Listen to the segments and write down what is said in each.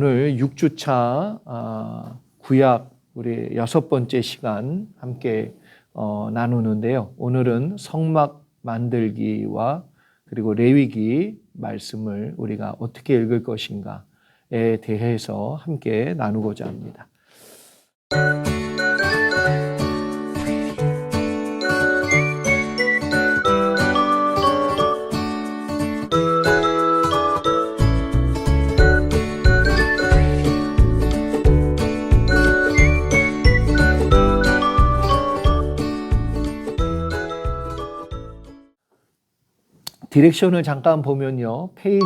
오늘 6주차 구약 우리 6번째 시간 함께 나누는데요. 오늘은 성막 만들기와 그리고 레위기 말씀을 우리가 어떻게 읽을 것인가에 대해서 함께 나누고자 합니다. 디렉션을 잠깐 보면요. 페이지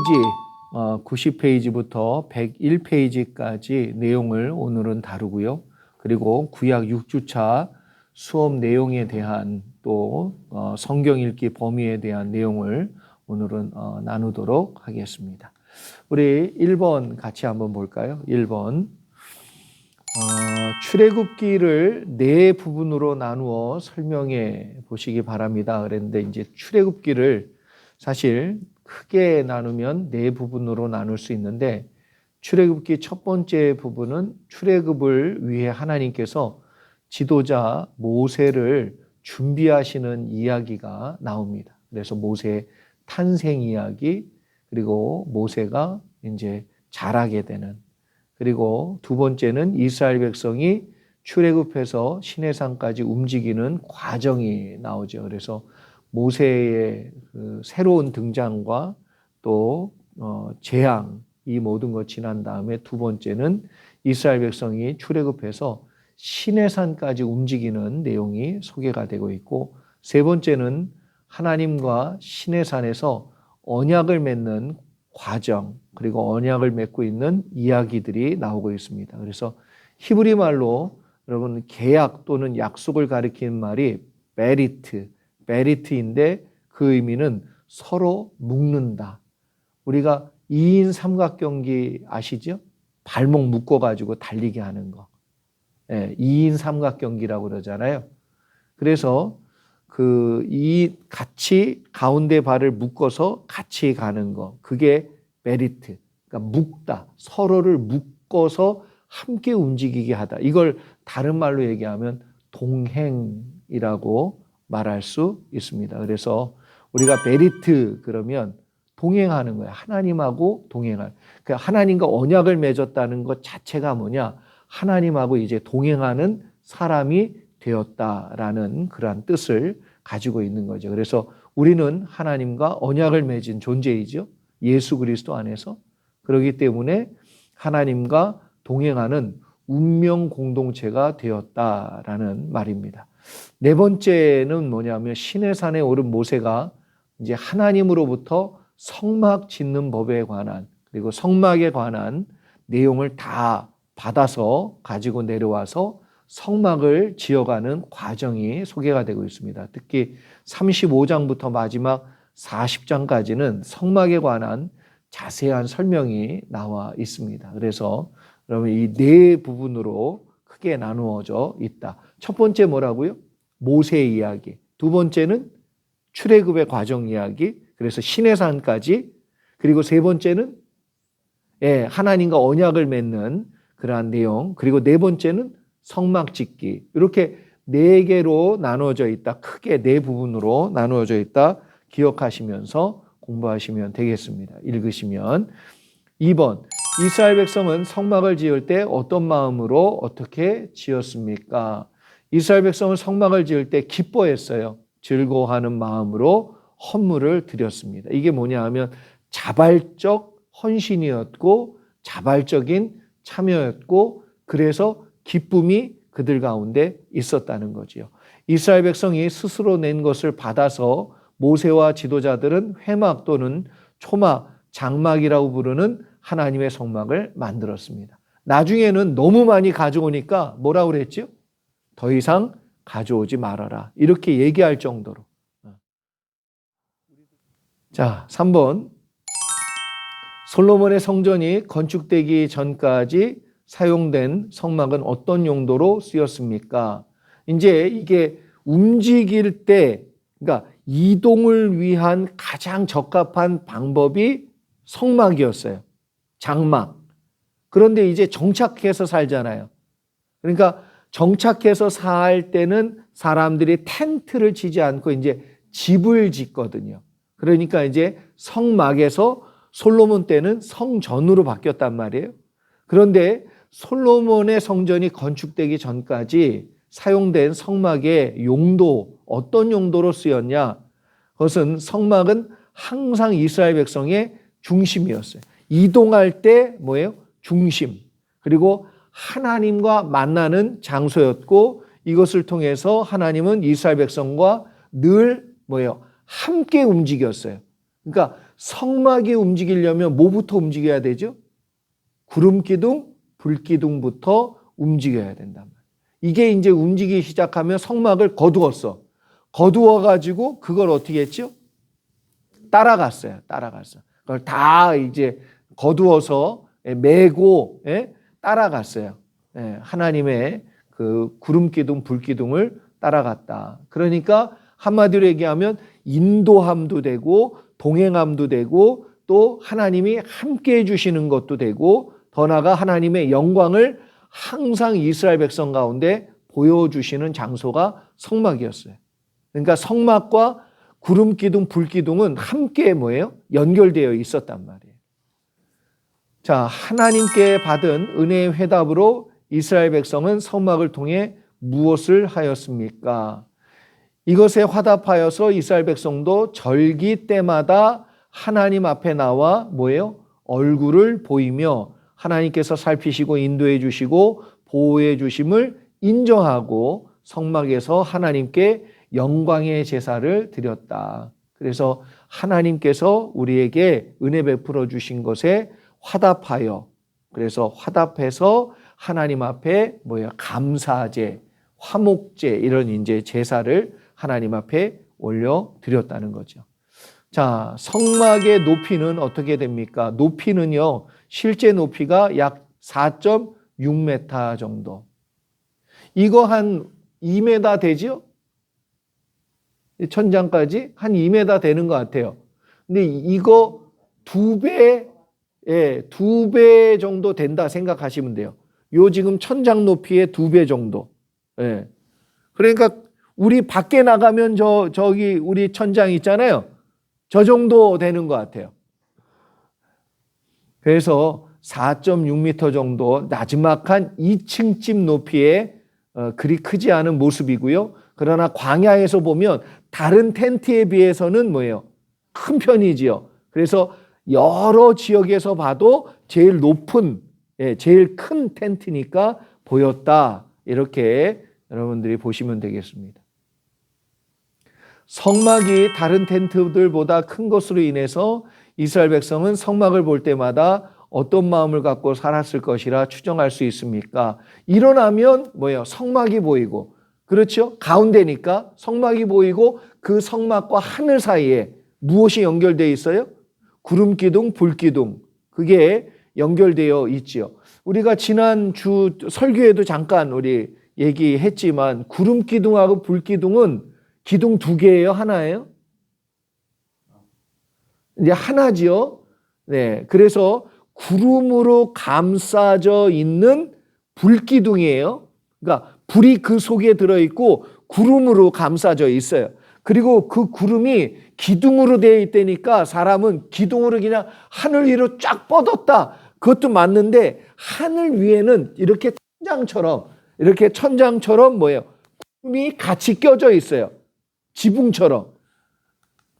90페이지부터 101페이지까지 내용을 오늘은 다루고요. 그리고 구약 6주차 수업 내용에 대한 또 성경 읽기 범위에 대한 내용을 오늘은 나누도록 하겠습니다. 우리 1번 같이 한번 볼까요? 1번 출애굽기를 네 부분으로 나누어 설명해 보시기 바랍니다. 그랬는데 이제 출애굽기를 사실 크게 나누면 네 부분으로 나눌 수 있는데 출애굽기 첫 번째 부분은 출애굽을 위해 하나님께서 지도자 모세를 준비하시는 이야기가 나옵니다. 그래서 모세의 탄생 이야기, 그리고 모세가 이제 자라게 되는, 그리고 두 번째는 이스라엘 백성이 출애굽해서 시내산까지 움직이는 과정이 나오죠. 그래서 모세의 그 새로운 등장과 또 재앙, 이 모든 것 지난 다음에 두 번째는 이스라엘 백성이 출애굽해서 시내산까지 움직이는 내용이 소개가 되고 있고, 세 번째는 하나님과 시내산에서 언약을 맺는 과정, 그리고 언약을 맺고 있는 이야기들이 나오고 있습니다. 그래서 히브리 말로 여러분 계약 또는 약속을 가리키는 말이 베리트인데 그 의미는 서로 묶는다. 우리가 2인 삼각경기 아시죠? 발목 묶어가지고 달리게 하는 거. 2인 삼각경기라고 그러잖아요. 그래서 같이 가운데 발을 묶어서 같이 가는 거. 그게 베리트. 그러니까 묶다. 서로를 묶어서 함께 움직이게 하다. 이걸 다른 말로 얘기하면 동행이라고 말할 수 있습니다. 그래서 우리가 베리트 그러면 동행하는 거예요. 하나님하고 동행할. 그러니까 하나님과 언약을 맺었다는 것 자체가 뭐냐? 하나님하고 이제 동행하는 사람이 되었다라는 그러한 뜻을 가지고 있는 거죠. 그래서 우리는 하나님과 언약을 맺은 존재이죠. 예수 그리스도 안에서. 그렇기 때문에 하나님과 동행하는 운명 공동체가 되었다라는 말입니다. 네 번째는 뭐냐면 시내산에 오른 모세가 이제 하나님으로부터 성막 짓는 법에 관한, 그리고 성막에 관한 내용을 다 받아서 가지고 내려와서 성막을 지어가는 과정이 소개가 되고 있습니다. 특히 35장부터 마지막 40장까지는 성막에 관한 자세한 설명이 나와 있습니다. 그래서 여러분 이 네 부분으로 크게 나누어져 있다. 첫 번째 뭐라고요? 모세의 이야기. 두 번째는 출애굽의 과정 이야기. 그래서 시내산까지. 그리고 세 번째는 하나님과 언약을 맺는 그러한 내용. 그리고 네 번째는 성막 짓기. 이렇게 네 개로 나누어져 있다. 크게 네 부분으로 나누어져 있다. 기억하시면서 공부하시면 되겠습니다. 읽으시면 2번 이스라엘 백성은 성막을 지을 때 어떤 마음으로 어떻게 지었습니까? 이스라엘 백성은 성막을 지을 때 기뻐했어요. 즐거워하는 마음으로 헌물을 드렸습니다. 이게 뭐냐 하면 자발적 헌신이었고 자발적인 참여였고, 그래서 기쁨이 그들 가운데 있었다는 거지요. 이스라엘 백성이 스스로 낸 것을 받아서 모세와 지도자들은 회막 또는 초막, 장막이라고 부르는 하나님의 성막을 만들었습니다. 나중에는 너무 많이 가져오니까 뭐라고 그랬죠? 더 이상 가져오지 말아라. 이렇게 얘기할 정도로. 자, 3번. 솔로몬의 성전이 건축되기 전까지 사용된 성막은 어떤 용도로 쓰였습니까? 이제 이게 움직일 때, 그러니까 이동을 위한 가장 적합한 방법이 성막이었어요. 장막. 그런데 이제 정착해서 살잖아요. 그러니까 정착해서 살 때는 사람들이 텐트를 치지 않고 이제 집을 짓거든요. 그러니까 이제 성막에서 솔로몬 때는 성전으로 바뀌었단 말이에요. 그런데 솔로몬의 성전이 건축되기 전까지 사용된 성막의 용도, 어떤 용도로 쓰였냐? 그것은 성막은 항상 이스라엘 백성의 중심이었어요. 이동할 때 뭐예요? 중심. 그리고 하나님과 만나는 장소였고, 이것을 통해서 하나님은 이스라엘 백성과 늘 뭐예요? 함께 움직였어요. 그러니까 성막이 움직이려면 뭐부터 움직여야 되죠? 구름 기둥, 불 기둥부터 움직여야 된단 말이에요. 이게 이제 움직이기 시작하면 성막을 거두었어. 거두어가지고 그걸 어떻게 했죠? 따라갔어요. 그걸 다 이제 거두어서 메고 따라갔어요. 하나님의 그 구름 기둥, 불 기둥을 따라갔다. 그러니까 한마디로 얘기하면 인도함도 되고 동행함도 되고 또 하나님이 함께 해주시는 것도 되고 더 나아가 하나님의 영광을 항상 이스라엘 백성 가운데 보여주시는 장소가 성막이었어요. 그러니까 성막과 구름 기둥, 불 기둥은 함께 뭐예요? 연결되어 있었단 말이에요. 자, 하나님께 받은 은혜의 회답으로 이스라엘 백성은 성막을 통해 무엇을 하였습니까? 이것에 화답하여서 이스라엘 백성도 절기 때마다 하나님 앞에 나와 뭐예요? 얼굴을 보이며 하나님께서 살피시고 인도해 주시고 보호해 주심을 인정하고 성막에서 하나님께 영광의 제사를 드렸다. 그래서 하나님께서 우리에게 은혜 베풀어 주신 것에 화답하여, 그래서 화답해서 하나님 앞에 뭐예요? 감사제, 화목제 이런 이제 제사를 하나님 앞에 올려 드렸다는 거죠. 자, 성막의 높이는 어떻게 됩니까? 높이는요, 실제 높이가 약 4.6m 정도. 이거 한 2m 되죠? 천장까지 한 2m 되는 것 같아요. 근데 이거 2배, 2배 정도 된다 생각하시면 돼요. 요 지금 천장 높이의 2배 정도. 그러니까 우리 밖에 나가면 저기 우리 천장 있잖아요. 저 정도 되는 것 같아요. 그래서 4.6m 정도 나지막한 2층집 높이의 그리 크지 않은 모습이고요. 그러나 광야에서 보면 다른 텐트에 비해서는 뭐예요? 큰 편이지요. 그래서 여러 지역에서 봐도 제일 높은, 제일 큰 텐트니까 보였다. 이렇게 여러분들이 보시면 되겠습니다. 성막이 다른 텐트들보다 큰 것으로 인해서 이스라엘 백성은 성막을 볼 때마다 어떤 마음을 갖고 살았을 것이라 추정할 수 있습니까? 일어나면 뭐예요? 성막이 보이고, 그렇죠? 가운데니까 성막이 보이고 그 성막과 하늘 사이에 무엇이 연결되어 있어요? 구름 기둥, 불 기둥. 그게 연결되어 있지요. 우리가 지난 주 설교에도 잠깐 우리 얘기했지만 구름 기둥하고 불 기둥은 기둥 2개예요? 하나예요? 이제 하나지요. 네. 그래서 구름으로 감싸져 있는 불기둥이에요. 그러니까 불이 그 속에 들어있고 구름으로 감싸져 있어요. 그리고 그 구름이 기둥으로 되어 있다니까 사람은 기둥으로 그냥 하늘 위로 쫙 뻗었다. 그것도 맞는데 하늘 위에는 이렇게 천장처럼 뭐예요? 구름이 같이 껴져 있어요. 지붕처럼.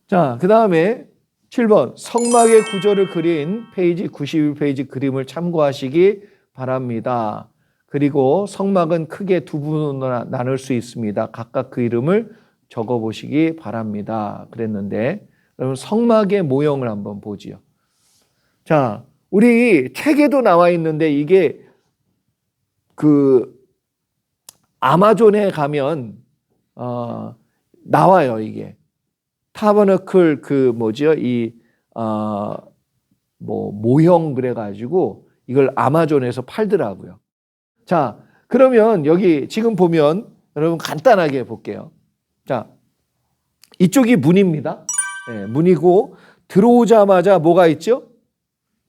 자, 그 다음에 7번 성막의 구조를 그린 페이지 91페이지 그림을 참고하시기 바랍니다. 그리고 성막은 크게 2부분으로 나눌 수 있습니다. 각각 그 이름을 적어보시기 바랍니다. 그랬는데 여러분 성막의 모형을 한번 보지요. 자, 우리 책에도 나와 있는데 이게 그 아마존에 가면 나와요. 이게 타버너클 모형 그래가지고 이걸 아마존에서 팔더라고요. 자, 그러면 여기 지금 보면 여러분 간단하게 볼게요. 자, 이쪽이 문입니다. 네, 문이고 들어오자마자 뭐가 있죠?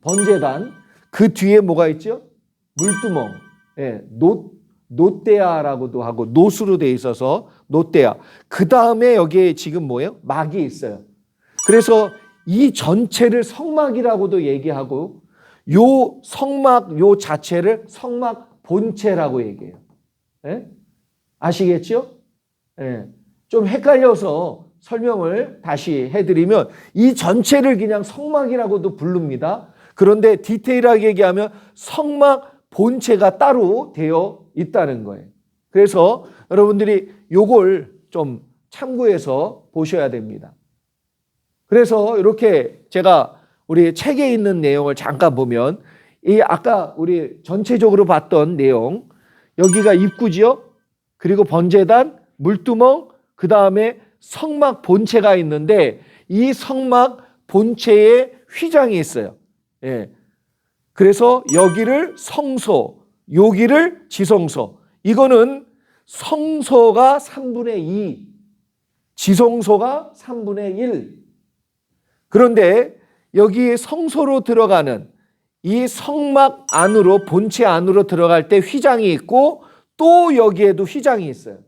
번제단. 그 뒤에 뭐가 있죠? 물두멍, 예, 노대야라고도 하고 노수로 돼 있어서 노대야. 그 다음에 여기에 지금 뭐예요? 막이 있어요. 그래서 이 전체를 성막이라고도 얘기하고 요 성막 요 자체를 성막 본체라고 얘기해요. 예? 아시겠죠? 예. 좀 헷갈려서 설명을 다시 해드리면 이 전체를 그냥 성막이라고도 부릅니다. 그런데 디테일하게 얘기하면 성막 본체가 따로 되어 있다는 거예요. 그래서 여러분들이 요걸 좀 참고해서 보셔야 됩니다. 그래서 이렇게 제가 우리 책에 있는 내용을 잠깐 보면 이 아까 우리 전체적으로 봤던 내용 여기가 입구지요. 그리고 번제단, 물두멍, 그 다음에 성막 본체가 있는데 이 성막 본체에 휘장이 있어요. 예. 그래서 여기를 성소, 여기를 지성소. 이거는 성소가 3분의 2, 지성소가 3분의 1. 그런데 여기 성소로 들어가는 이 성막 안으로 본체 안으로 들어갈 때 휘장이 있고 또 여기에도 휘장이 있어요.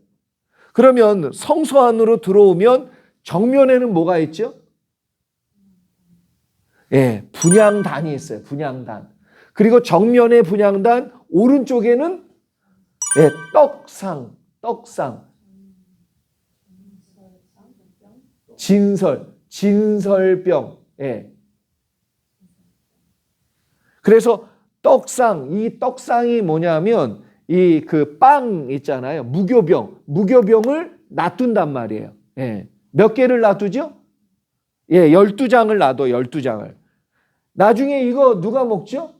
그러면 성소 안으로 들어오면 정면에는 뭐가 있죠? 예, 분향단이 있어요. 분향단. 그리고 정면에 분향단, 오른쪽에는 예, 떡상. 진설병. 예. 그래서 떡상, 이 떡상이 뭐냐면 이 그 빵 있잖아요. 무교병을 놔둔단 말이에요. 예. 몇 개를 놔두죠? 예, 12장을 놔둬, 12장을. 나중에 이거 누가 먹죠?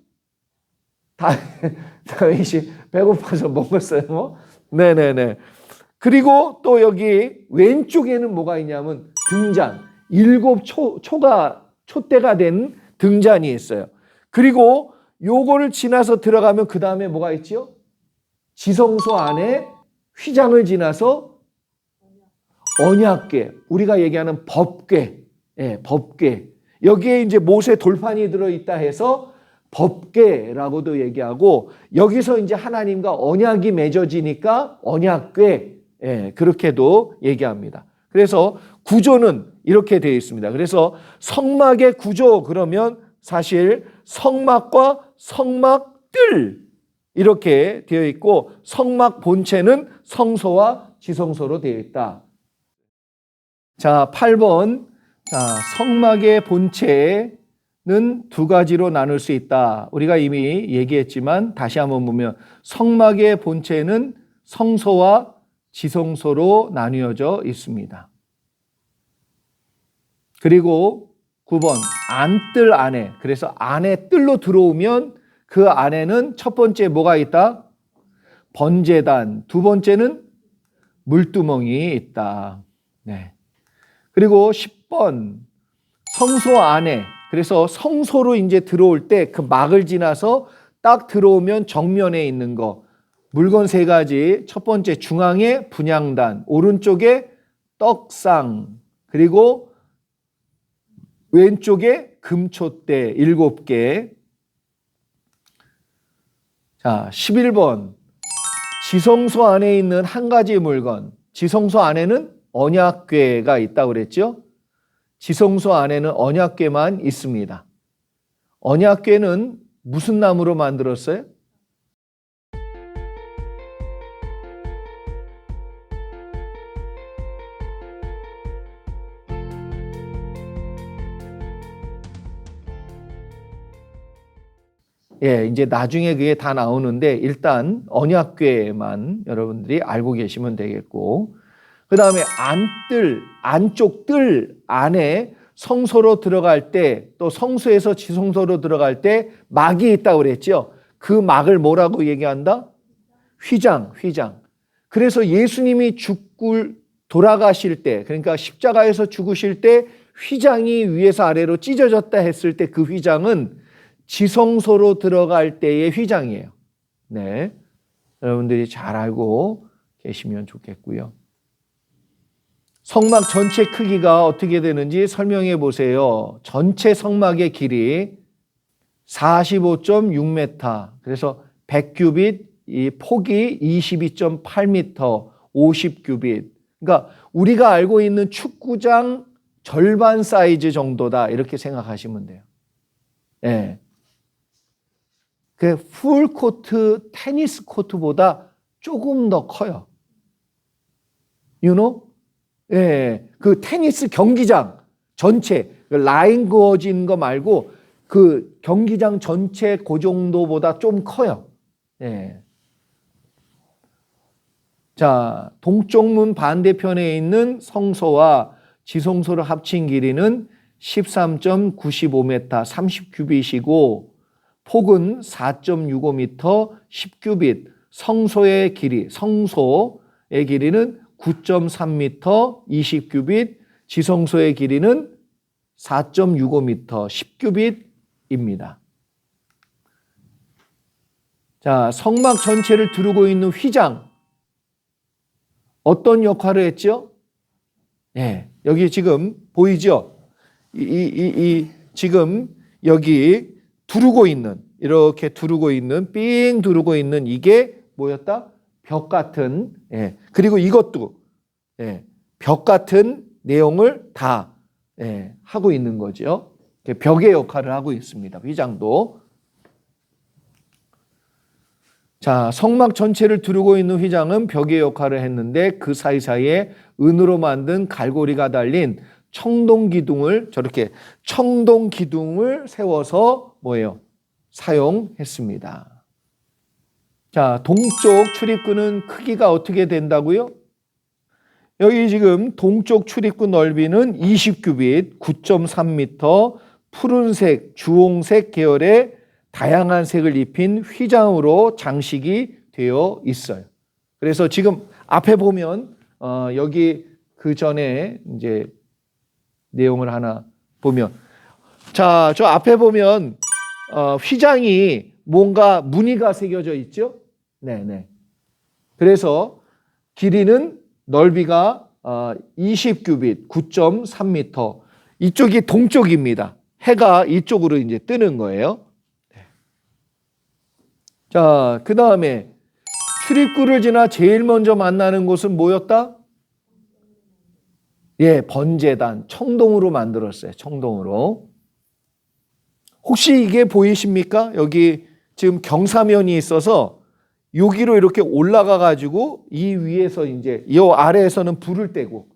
다윗이 배고파서 먹었어요. 뭐? 네네네. 그리고 또 여기 왼쪽에는 뭐가 있냐면 등잔. 7 촛대가 된 등잔이 있어요. 그리고 요거를 지나서 들어가면 그 다음에 뭐가 있죠? 지성소 안에 휘장을 지나서 언약궤, 우리가 얘기하는 법궤, 예, 법궤. 여기에 이제 모세 돌판이 들어있다 해서 법궤라고도 얘기하고 여기서 이제 하나님과 언약이 맺어지니까 언약궤, 예, 그렇게도 얘기합니다. 그래서 구조는 이렇게 되어 있습니다. 그래서 성막의 구조 그러면 사실 성막과 성막들 이렇게 되어 있고 성막 본체는 성소와 지성소로 되어 있다. 자, 8번. 자, 성막의 본체는 두 가지로 나눌 수 있다. 우리가 이미 얘기했지만 다시 한번 보면 성막의 본체는 성소와 지성소로 나뉘어져 있습니다. 그리고 9번 안뜰 안에, 그래서 안에 뜰로 들어오면 그 안에는 첫 번째 뭐가 있다? 번제단. 두 번째는 물두멍이 있다. 네. 그리고 10번 성소 안에, 그래서 성소로 이제 들어올 때 그 막을 지나서 딱 들어오면 정면에 있는 거 물건 세 가지. 첫 번째 중앙에 분향단, 오른쪽에 떡상, 그리고 왼쪽에 금촛대 7개. 자, 11번 지성소 안에 있는 한 가지 물건. 지성소 안에는 언약궤가 있다고 그랬죠? 지성소 안에는 언약궤만 있습니다. 언약궤는 무슨 나무로 만들었어요? 예, 이제 나중에 그게 다 나오는데 일단 언약궤만 여러분들이 알고 계시면 되겠고, 그 다음에 안뜰, 안쪽 뜰 안에 성소로 들어갈 때, 또 성소에서 지성소로 들어갈 때 막이 있다고 그랬죠. 그 막을 뭐라고 얘기한다? 휘장. 그래서 예수님이 돌아가실 때, 그러니까 십자가에서 죽으실 때 휘장이 위에서 아래로 찢어졌다 했을 때 그 휘장은 지성소로 들어갈 때의 휘장이에요. 네, 여러분들이 잘 알고 계시면 좋겠고요. 성막 전체 크기가 어떻게 되는지 설명해 보세요. 전체 성막의 길이 45.6m, 그래서 100규빗, 이 폭이 22.8m, 50규빗. 그러니까 우리가 알고 있는 축구장 절반 사이즈 정도다 이렇게 생각하시면 돼요. 예. 그 풀코트 테니스 코트보다 조금 더 커요. You know? 예. 그 테니스 경기장 전체 라인 그어진 거 말고 그 경기장 전체 그 정도보다 좀 커요. 예. 자, 동쪽 문 반대편에 있는 성소와 지성소를 합친 길이는 13.95m, 30규빗이고 폭은 4.65m, 10규빗. 성소의 길이는 9.3m, 20규빗. 지성소의 길이는 4.65m, 10규빗입니다. 자, 성막 전체를 두르고 있는 휘장. 어떤 역할을 했죠? 예, 여기 지금 보이죠? 지금 여기 이렇게 두르고 있는, 삥 두르고 있는 이게 뭐였다? 벽 같은, 예, 그리고 이것도, 예, 벽 같은 내용을 다, 예, 하고 있는 거죠. 벽의 역할을 하고 있습니다. 휘장도. 자, 성막 전체를 두르고 있는 휘장은 벽의 역할을 했는데 그 사이사이에 은으로 만든 갈고리가 달린 청동기둥을 세워서 뭐예요? 사용했습니다. 자, 동쪽 출입구는 크기가 어떻게 된다고요? 여기 지금 동쪽 출입구 넓이는 20규빗, 9.3m, 푸른색, 주홍색 계열의 다양한 색을 입힌 휘장으로 장식이 되어 있어요. 그래서 지금 앞에 보면 여기 그 전에 이제 내용을 하나 보면, 자, 저 앞에 보면 휘장이 뭔가 무늬가 새겨져 있죠? 네네. 그래서 길이는 넓이가 20규빗, 9.3m. 이쪽이 동쪽입니다. 해가 이쪽으로 이제 뜨는 거예요. 자, 그 다음에 출입구를 지나 제일 먼저 만나는 곳은 뭐였다? 예, 번제단, 청동으로 만들었어요. 청동으로. 혹시 이게 보이십니까? 여기 지금 경사면이 있어서 여기로 이렇게 올라가 가지고 이 위에서 이제 이 아래에서는 불을 떼고,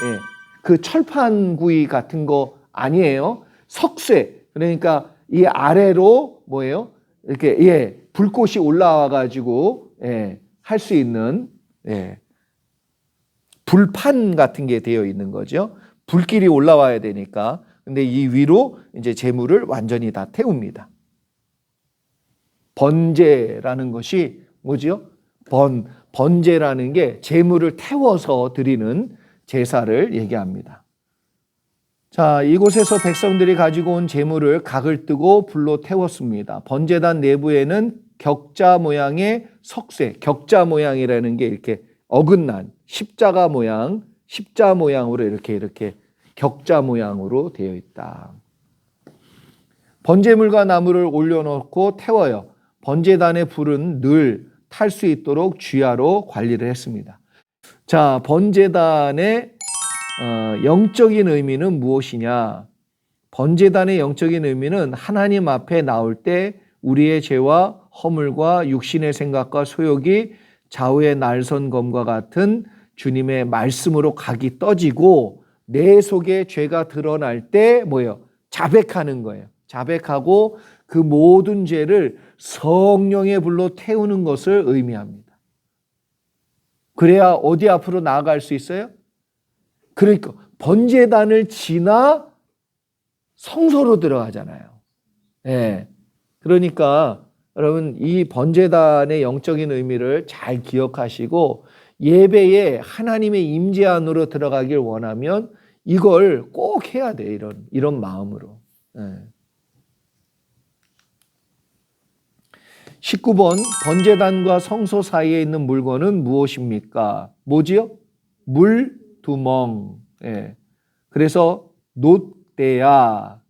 예, 그 철판 구이 같은 거 아니에요. 석쇠. 그러니까 이 아래로 뭐예요? 이렇게, 예, 불꽃이 올라와 가지고, 예, 할 수 있는, 예, 불판 같은 게 되어 있는 거죠. 불길이 올라와야 되니까. 근데 이 위로 이제 재물을 완전히 다 태웁니다. 번제라는 것이 뭐죠? 번제라는 게 재물을 태워서 드리는 제사를 얘기합니다. 자, 이곳에서 백성들이 가지고 온 재물을 각을 뜨고 불로 태웠습니다. 번제단 내부에는 격자 모양의 석쇠, 격자 모양이라는 게 이렇게 어긋난 십자 모양으로 이렇게 격자 모양으로 되어 있다. 번제물과 나무를 올려놓고 태워요. 번제단의 불은 늘 탈 수 있도록 쥐하로 관리를 했습니다. 자, 번제단의 영적인 의미는 무엇이냐? 번제단의 영적인 의미는 하나님 앞에 나올 때 우리의 죄와 허물과 육신의 생각과 소욕이 좌우의 날선 검과 같은 주님의 말씀으로 각이 떠지고 내 속에 죄가 드러날 때 뭐예요? 자백하는 거예요. 자백하고 그 모든 죄를 성령의 불로 태우는 것을 의미합니다. 그래야 어디 앞으로 나아갈 수 있어요? 그러니까 번제단을 지나 성소로 들어가잖아요. 예. 그러니까 여러분 이 번제단의 영적인 의미를 잘 기억하시고 예배에 하나님의 임재 안으로 들어가길 원하면 이걸 꼭 해야 돼. 이런 마음으로. 예. 19번 번제단과 성소 사이에 있는 물건은 무엇입니까? 뭐지요? 물두멍. 예. 그래서 놋대야.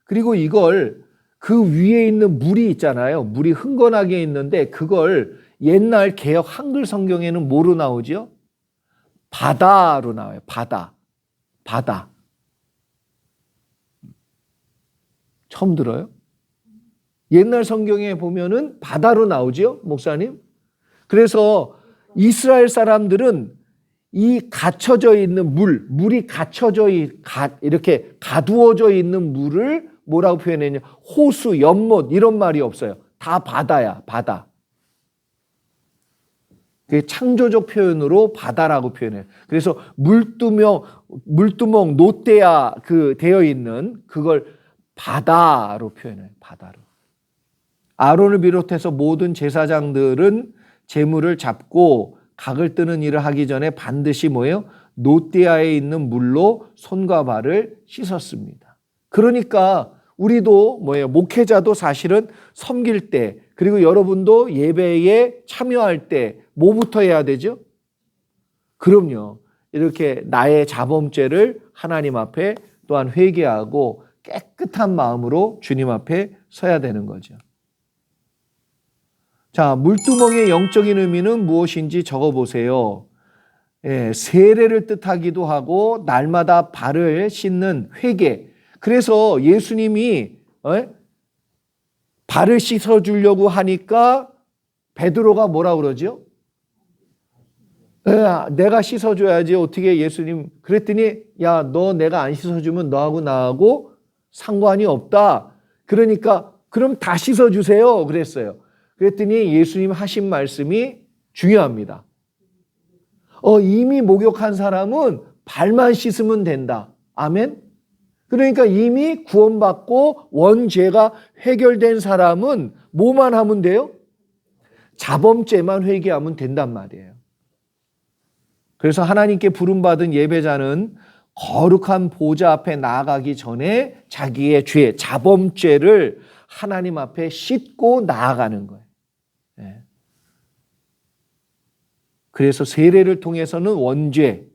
그리고 이걸 그 위에 있는 물이 있잖아요. 물이 흥건하게 있는데 그걸 옛날 개역 한글 성경에는 뭐로 나오죠? 바다로 나와요. 바다. 바다. 처음 들어요? 옛날 성경에 보면은 바다로 나오죠, 목사님? 그래서 이스라엘 사람들은 이 갇혀져 있는 물이 이렇게 가두어져 있는 물을 뭐라고 표현했냐? 호수, 연못 이런 말이 없어요. 다 바다야, 바다. 그게 창조적 표현으로 바다라고 표현해요. 그래서 물두멍, 노대야 되어 있는 그걸 바다로 표현해요. 바다로. 아론을 비롯해서 모든 제사장들은 제물을 잡고 각을 뜨는 일을 하기 전에 반드시 뭐예요? 노대야에 있는 물로 손과 발을 씻었습니다. 그러니까 우리도 뭐예요? 목회자도 사실은 섬길 때, 그리고 여러분도 예배에 참여할 때 뭐부터 해야 되죠? 그럼요. 이렇게 나의 자범죄를 하나님 앞에 또한 회개하고 깨끗한 마음으로 주님 앞에 서야 되는 거죠. 자, 물두멍의 영적인 의미는 무엇인지 적어보세요. 예, 세례를 뜻하기도 하고 날마다 발을 씻는 회개. 그래서 예수님이 발을 씻어주려고 하니까 베드로가 뭐라 그러죠? 내가 씻어줘야지 어떻게 예수님. 그랬더니 야, 너 내가 안 씻어주면 너하고 나하고 상관이 없다. 그러니까 그럼 다 씻어주세요 그랬어요. 그랬더니 예수님 하신 말씀이 중요합니다. 이미 목욕한 사람은 발만 씻으면 된다. 아멘? 그러니까 이미 구원받고 원죄가 해결된 사람은 뭐만 하면 돼요? 자범죄만 회개하면 된단 말이에요. 그래서 하나님께 부름받은 예배자는 거룩한 보좌 앞에 나아가기 전에 자기의 죄, 자범죄를 하나님 앞에 씻고 나아가는 거예요. 네. 그래서 세례를 통해서는 원죄,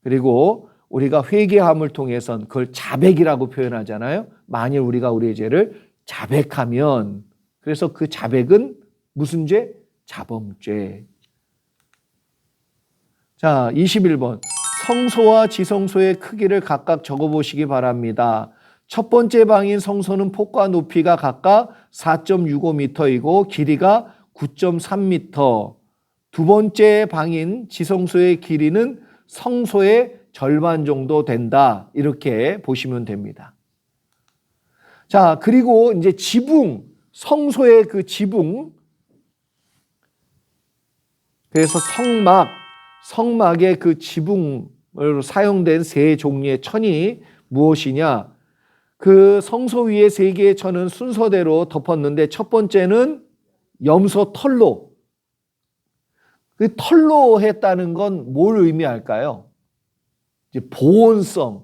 그리고 우리가 회개함을 통해서는 그걸 자백이라고 표현하잖아요. 만일 우리가 우리의 죄를 자백하면, 그래서 그 자백은 무슨 죄? 자범죄. 자, 21번. 성소와 지성소의 크기를 각각 적어보시기 바랍니다. 첫 번째 방인 성소는 폭과 높이가 각각 4.65m이고 길이가 9.3m. 두 번째 방인 지성소의 길이는 성소의 절반 정도 된다. 이렇게 보시면 됩니다. 자, 그리고 이제 지붕, 성소의 그 지붕. 그래서 성막의 그 지붕으로 사용된 세 종류의 천이 무엇이냐? 그 성소 위에 세 개의 천은 순서대로 덮었는데 첫 번째는 염소 털로. 그 털로 했다는 건 뭘 의미할까요? 이제 보온성.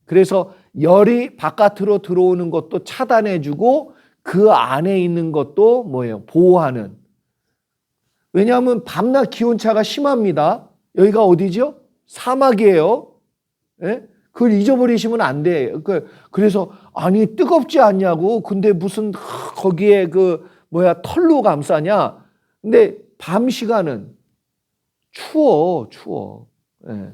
그래서 열이 바깥으로 들어오는 것도 차단해주고 그 안에 있는 것도 뭐예요? 보호하는. 왜냐하면 밤낮 기온차가 심합니다. 여기가 어디죠? 사막이에요. 예? 그걸 잊어버리시면 안 돼. 그래서 아니 뜨겁지 않냐고. 근데 무슨 거기에 털로 감싸냐. 근데 밤 시간은 추워. 예.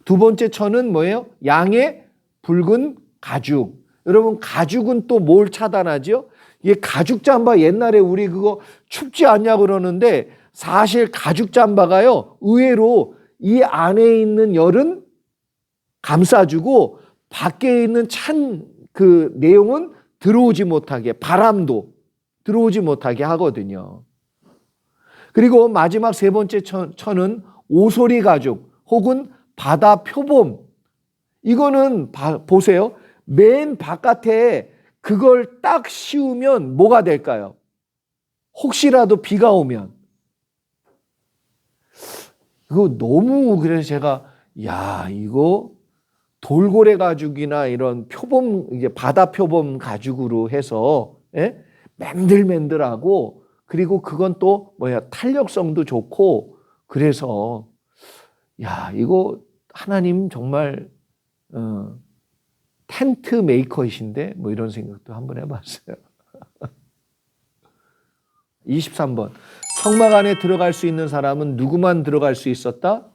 두 번째 천은 뭐예요? 양의 붉은 가죽. 여러분 가죽은 또 뭘 차단하죠? 이게 가죽 잠바 옛날에 우리 그거 춥지 않냐 그러는데 사실 가죽 잠바가요 의외로 이 안에 있는 열은 감싸주고 밖에 있는 찬 그 내용은 들어오지 못하게, 바람도 들어오지 못하게 하거든요. 그리고 마지막 세 번째 천은 오소리 가죽 혹은 바다 표범. 이거는 보세요. 맨 바깥에 그걸 딱 씌우면 뭐가 될까요? 혹시라도 비가 오면. 그거 너무, 그래서 제가 이거 돌고래 가죽이나 이런 표범, 이제 바다 표범 가죽으로 해서 맨들맨들하고, 그리고 그건 또 탄력성도 좋고, 그래서 이거 하나님 정말 텐트 메이커이신데 뭐 이런 생각도 한번 해봤어요. 23번. 성막 안에 들어갈 수 있는 사람은 누구만 들어갈 수 있었다?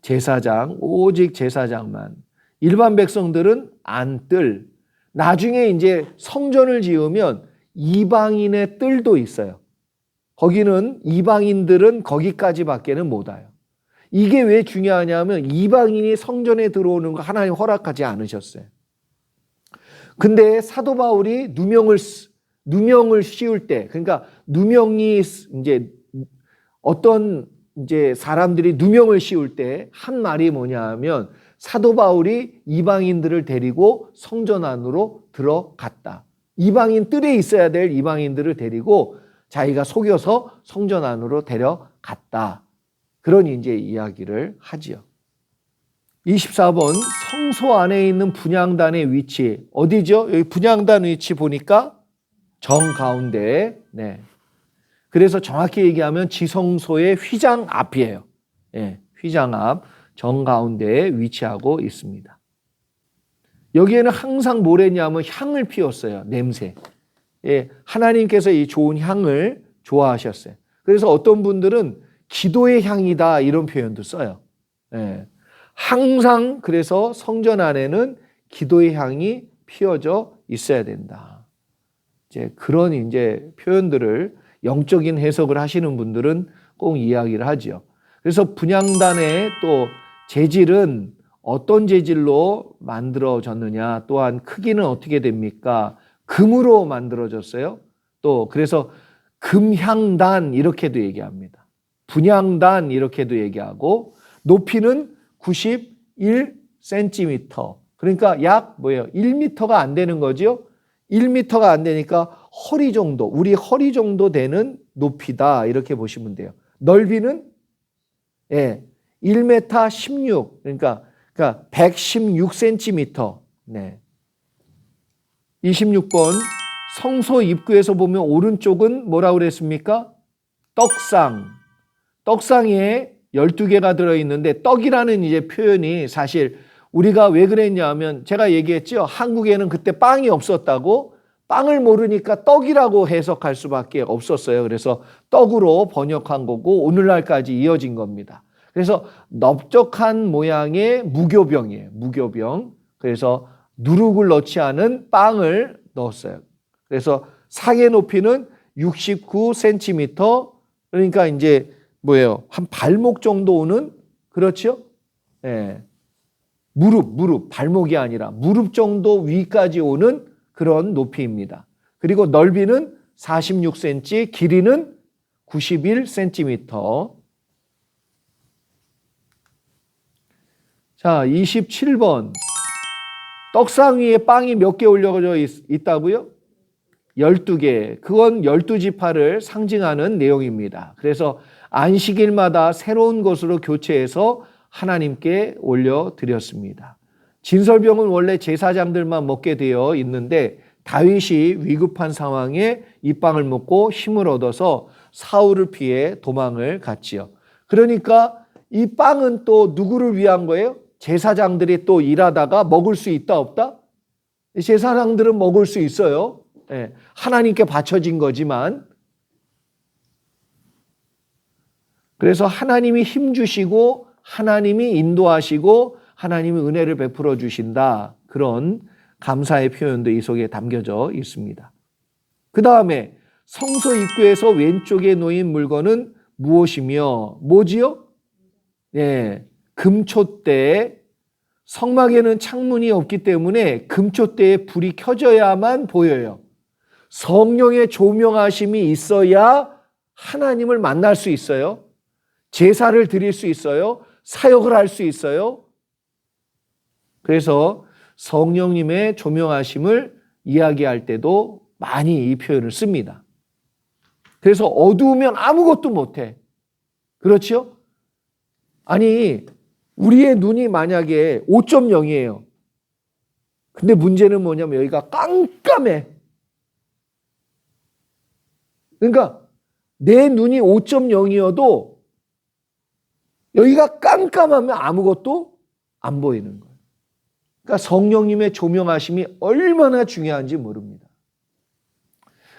제사장, 오직 제사장만. 일반 백성들은 안 뜰. 나중에 이제 성전을 지으면 이방인의 뜰도 있어요. 거기는 이방인들은 거기까지밖에는 못 와요. 이게 왜 중요하냐면 이방인이 성전에 들어오는 거 하나님 허락하지 않으셨어요. 근데 사도 바울이 누명을 씌울 때, 그러니까 누명이 이제 어떤 이제 사람들이 누명을 씌울 때 한 말이 뭐냐면 사도 바울이 이방인들을 데리고 성전 안으로 들어갔다. 이방인 뜰에 있어야 될 이방인들을 데리고 자기가 속여서 성전 안으로 데려갔다. 그런 이제 이야기를 하지요. 24번. 성소 안에 있는 분향단의 위치 어디죠? 여기 분향단 위치 보니까 정가운데. 네. 그래서 정확히 얘기하면 지성소의 휘장 앞이에요. 예, 휘장 앞 정가운데에 위치하고 있습니다. 여기에는 항상 뭘 했냐면 향을 피웠어요. 냄새. 예, 하나님께서 이 좋은 향을 좋아하셨어요. 그래서 어떤 분들은 기도의 향이다 이런 표현도 써요. 예, 항상 그래서 성전 안에는 기도의 향이 피어져 있어야 된다. 이제 그런 이제 표현들을 영적인 해석을 하시는 분들은 꼭 이야기를 하죠. 그래서 분향단의 또 재질은 어떤 재질로 만들어졌느냐, 또한 크기는 어떻게 됩니까? 금으로 만들어졌어요. 또 그래서 금향단 이렇게도 얘기합니다. 분향단 이렇게도 얘기하고 높이는 91cm. 그러니까 약 뭐예요? 1m가 안 되는 거죠. 1m가 안 되니까 허리 정도, 우리 허리 정도 되는 높이다 이렇게 보시면 돼요. 넓이는 1m 16, 그러니까 116cm. 네. 26번. 성소 입구에서 보면 오른쪽은 뭐라고 그랬습니까? 떡상. 떡상에 12개가 들어있는데 떡이라는 이제 표현이 사실 우리가 왜 그랬냐면 제가 얘기했죠. 한국에는 그때 빵이 없었다고. 빵을 모르니까 떡이라고 해석할 수밖에 없었어요. 그래서 떡으로 번역한 거고 오늘날까지 이어진 겁니다. 그래서 넓적한 모양의 무교병이에요. 무교병. 그래서 누룩을 넣지 않은 빵을 넣었어요. 그래서 상의 높이는 69cm. 그러니까 이제 뭐예요? 한 발목 정도 오는, 그렇죠? 예. 무릎, 발목이 아니라 무릎 정도 위까지 오는 그런 높이입니다. 그리고 넓이는 46cm, 길이는 91cm. 자, 27번. 떡상 위에 빵이 몇 개 올려져 있다고요? 12개. 그건 12지파를 상징하는 내용입니다. 그래서 안식일마다 새로운 것으로 교체해서 하나님께 올려드렸습니다. 진설병은 원래 제사장들만 먹게 되어 있는데 다윗이 위급한 상황에 이 빵을 먹고 힘을 얻어서 사울을 피해 도망을 갔지요. 그러니까 이 빵은 또 누구를 위한 거예요? 제사장들이 또 일하다가 먹을 수 있다 없다? 제사장들은 먹을 수 있어요. 하나님께 바쳐진 거지만. 그래서 하나님이 힘 주시고 하나님이 인도하시고 하나님이 은혜를 베풀어 주신다. 그런 감사의 표현도 이 속에 담겨져 있습니다. 그 다음에 성소 입구에서 왼쪽에 놓인 물건은 무엇이며 뭐지요? 네, 금촛대. 성막에는 창문이 없기 때문에 금촛대에 불이 켜져야만 보여요. 성령의 조명하심이 있어야 하나님을 만날 수 있어요. 제사를 드릴 수 있어요. 사역을 할 수 있어요. 그래서 성령님의 조명하심을 이야기할 때도 많이 이 표현을 씁니다. 그래서 어두우면 아무것도 못해. 그렇죠? 아니, 우리의 눈이 만약에 5.0이에요. 근데 문제는 뭐냐면 여기가 깜깜해. 그러니까 내 눈이 5.0이어도 여기가 깜깜하면 아무것도 안 보이는 거예요. 그러니까 성령님의 조명하심이 얼마나 중요한지 모릅니다.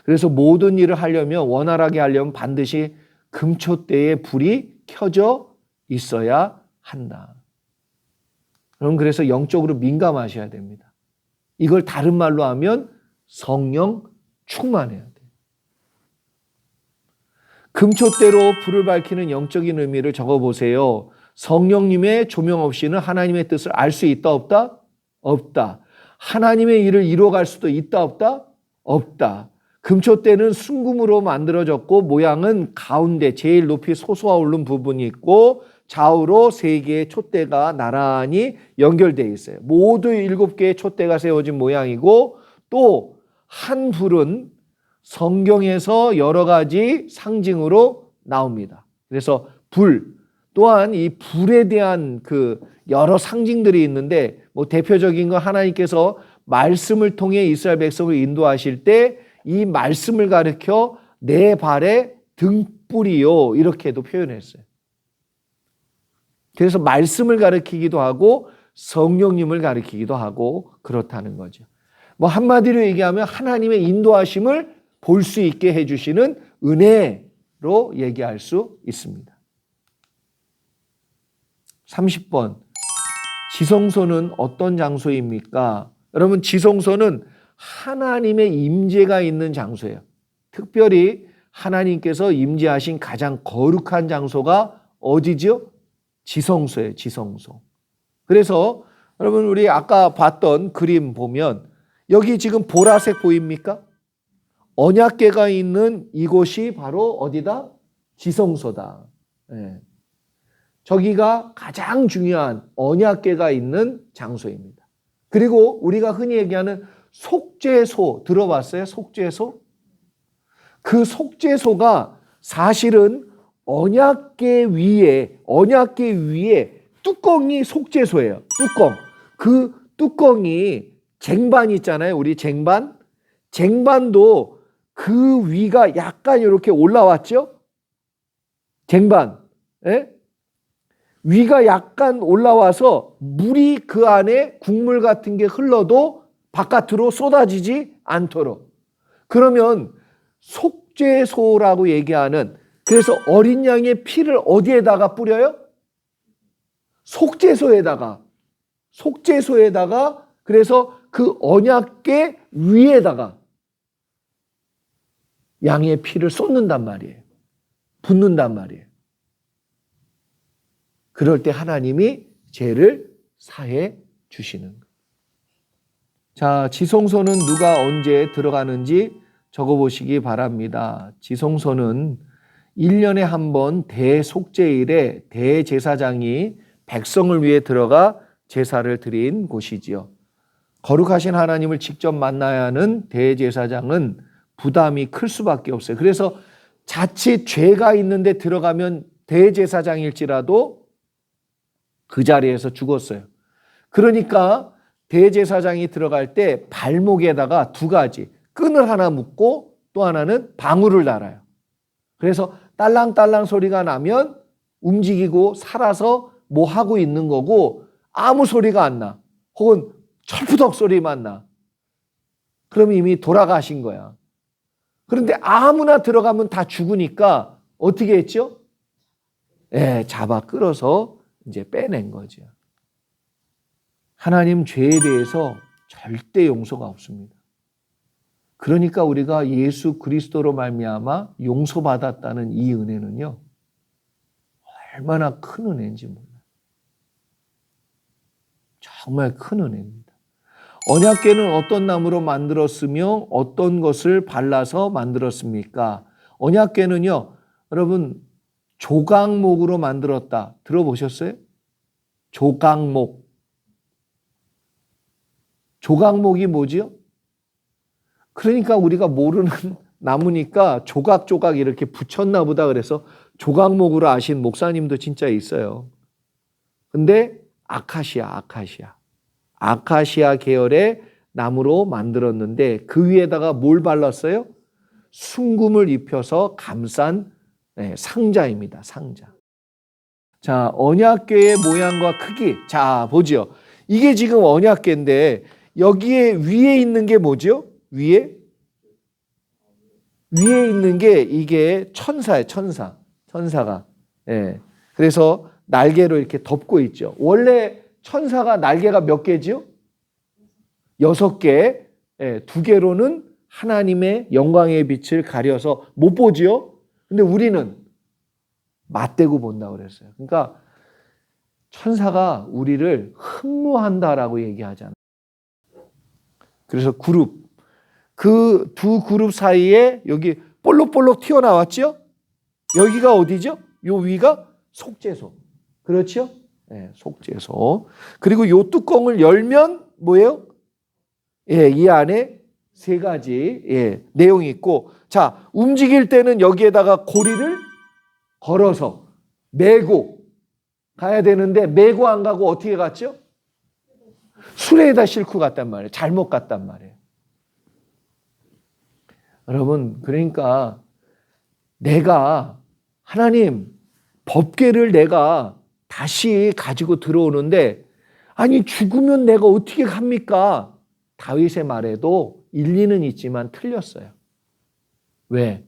그래서 모든 일을 하려면, 원활하게 하려면 반드시 금초대에 불이 켜져 있어야 한다. 여러분, 그래서 영적으로 민감하셔야 됩니다. 이걸 다른 말로 하면 성령 충만해야 돼요. 금초대로 불을 밝히는 영적인 의미를 적어보세요. 성령님의 조명 없이는 하나님의 뜻을 알 수 있다, 없다? 없다. 하나님의 일을 이루어갈 수도 있다, 없다? 없다. 금초대는 순금으로 만들어졌고 모양은 가운데 제일 높이 솟아 오른 부분이 있고 좌우로 3개의 촛대가 나란히 연결되어 있어요. 모두 7개의 촛대가 세워진 모양이고, 또 한 불은 성경에서 여러 가지 상징으로 나옵니다. 그래서 불, 또한 이 불에 대한 그 여러 상징들이 있는데, 대표적인 건 하나님께서 말씀을 통해 이스라엘 백성을 인도하실 때 이 말씀을 가리켜 내 발에 등불이요, 이렇게도 표현했어요. 그래서 말씀을 가리키기도 하고 성령님을 가리키기도 하고 그렇다는 거죠. 한마디로 얘기하면 하나님의 인도하심을 볼 수 있게 해주시는 은혜로 얘기할 수 있습니다. 30번, 지성소는 어떤 장소입니까? 여러분, 지성소는 하나님의 임재가 있는 장소예요. 특별히 하나님께서 임재하신 가장 거룩한 장소가 어디죠? 지성소예요, 지성소. 그래서 여러분, 우리 아까 봤던 그림 보면 여기 지금 보라색 보입니까? 언약궤가 있는 이곳이 바로 어디다? 지성소다. 네. 저기가 가장 중요한 언약궤가 있는 장소입니다. 그리고 우리가 흔히 얘기하는 속죄소 들어봤어요? 속죄소? 그 속죄소가 사실은 언약궤 위에 뚜껑이 속죄소예요. 뚜껑. 그 뚜껑이 쟁반 있잖아요. 우리 쟁반. 쟁반도 그 위가 약간 이렇게 올라왔죠? 쟁반. 예? 위가 약간 올라와서 물이 그 안에 국물 같은 게 흘러도 바깥으로 쏟아지지 않도록. 그러면 속죄소라고 얘기하는, 그래서 어린 양의 피를 어디에다가 뿌려요? 속죄소에다가. 그래서 그 언약궤 위에다가 양의 피를 쏟는단 말이에요. 붓는단 말이에요. 그럴 때 하나님이 죄를 사해 주시는 거예요. 자, 지성소는 누가 언제 들어가는지 적어보시기 바랍니다. 지성소는 1년에 한 번 대속죄일에 대제사장이 백성을 위해 들어가 제사를 드린 곳이지요. 거룩하신 하나님을 직접 만나야 하는 대제사장은 부담이 클 수밖에 없어요. 그래서 자칫 죄가 있는데 들어가면 대제사장일지라도 그 자리에서 죽었어요. 그러니까 대제사장이 들어갈 때 발목에다가 2가지 끈을 하나 묶고 또 하나는 방울을 달아요. 그래서 딸랑딸랑 소리가 나면 움직이고 살아서 뭐 하고 있는 거고, 아무 소리가 안 나, 혹은 철푸덕 소리만 나, 그러면 이미 돌아가신 거야. 그런데 아무나 들어가면 다 죽으니까 어떻게 했죠? 잡아 끌어서 이제 빼낸 거죠. 하나님 죄에 대해서 절대 용서가 없습니다. 그러니까 우리가 예수 그리스도로 말미암아 용서받았다는 이 은혜는요, 얼마나 큰 은혜인지 몰라요. 정말 큰 은혜입니다. 언약궤는 어떤 나무로 만들었으며 어떤 것을 발라서 만들었습니까? 언약궤는요, 여러분, 조각목으로 만들었다. 들어보셨어요? 조각목. 조각목이 뭐지요? 그러니까 우리가 모르는 나무니까 조각조각 이렇게 붙였나 보다 그래서 조각목으로 아신 목사님도 진짜 있어요. 근데 아카시아 계열의 나무로 만들었는데 그 위에다가 뭘 발랐어요? 순금을 입혀서 감싼 상자입니다. 상자. 자, 언약궤의 모양과 크기. 자, 보죠. 이게 지금 언약궤인데 여기에 위에 있는 게 뭐죠? 위에 있는 게 이게 천사예요. 천사가. 예. 그래서 날개로 이렇게 덮고 있죠. 원래 천사가 날개가 몇 개지요? 6개. 예, 2개로는 하나님의 영광의 빛을 가려서 못 보지요. 근데 우리는 맞대고 본다고 그랬어요. 그러니까 천사가 우리를 흠모한다라고 얘기하잖아요. 그래서 그 두 그룹 사이에 여기 볼록볼록 튀어나왔죠? 여기가 어디죠? 요 위가 속죄소. 그렇죠? 네, 속죄소. 그리고 요 뚜껑을 열면 뭐예요? 예, 이 안에 3가지 내용이 있고, 자, 움직일 때는 여기에다가 고리를 걸어서 메고 가야 되는데 메고 안 가고 어떻게 갔죠? 수레에다 싣고 갔단 말이에요. 잘못 갔단 말이에요. 여러분, 그러니까 내가 하나님 법궤를 내가 다시 가지고 들어오는데 아니 죽으면 내가 어떻게 합니까? 다윗의 말에도 일리는 있지만 틀렸어요. 왜?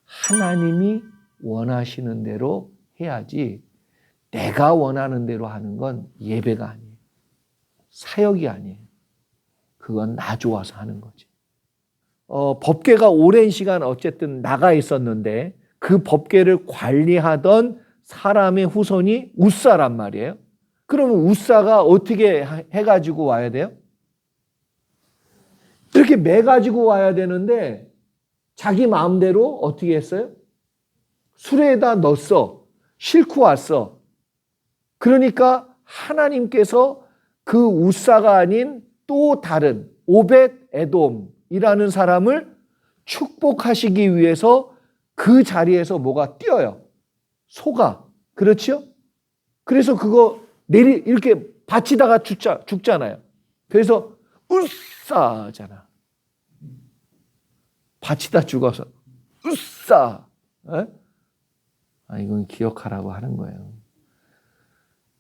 하나님이 원하시는 대로 해야지 내가 원하는 대로 하는 건 예배가 아니에요. 사역이 아니에요. 그건 나 좋아서 하는 거지. 법궤가 오랜 시간 어쨌든 나가 있었는데 그 법궤를 관리하던 사람의 후손이 웃사란 말이에요. 그러면 웃사가 어떻게 해가지고 와야 돼요? 이렇게 매가지고 와야 되는데 자기 마음대로 어떻게 했어요? 수레에다 넣었어. 싣고 왔어. 그러니까 하나님께서 그 웃사가 아닌 또 다른 오벳 에돔이라는 사람을 축복하시기 위해서 그 자리에서 뭐가 뛰어요? 소가. 그렇죠? 그래서 그거 이렇게 받치다가 죽잖아요. 그래서 웃사잖아. 받치다 죽어서 웃사. 이건 기억하라고 하는 거예요.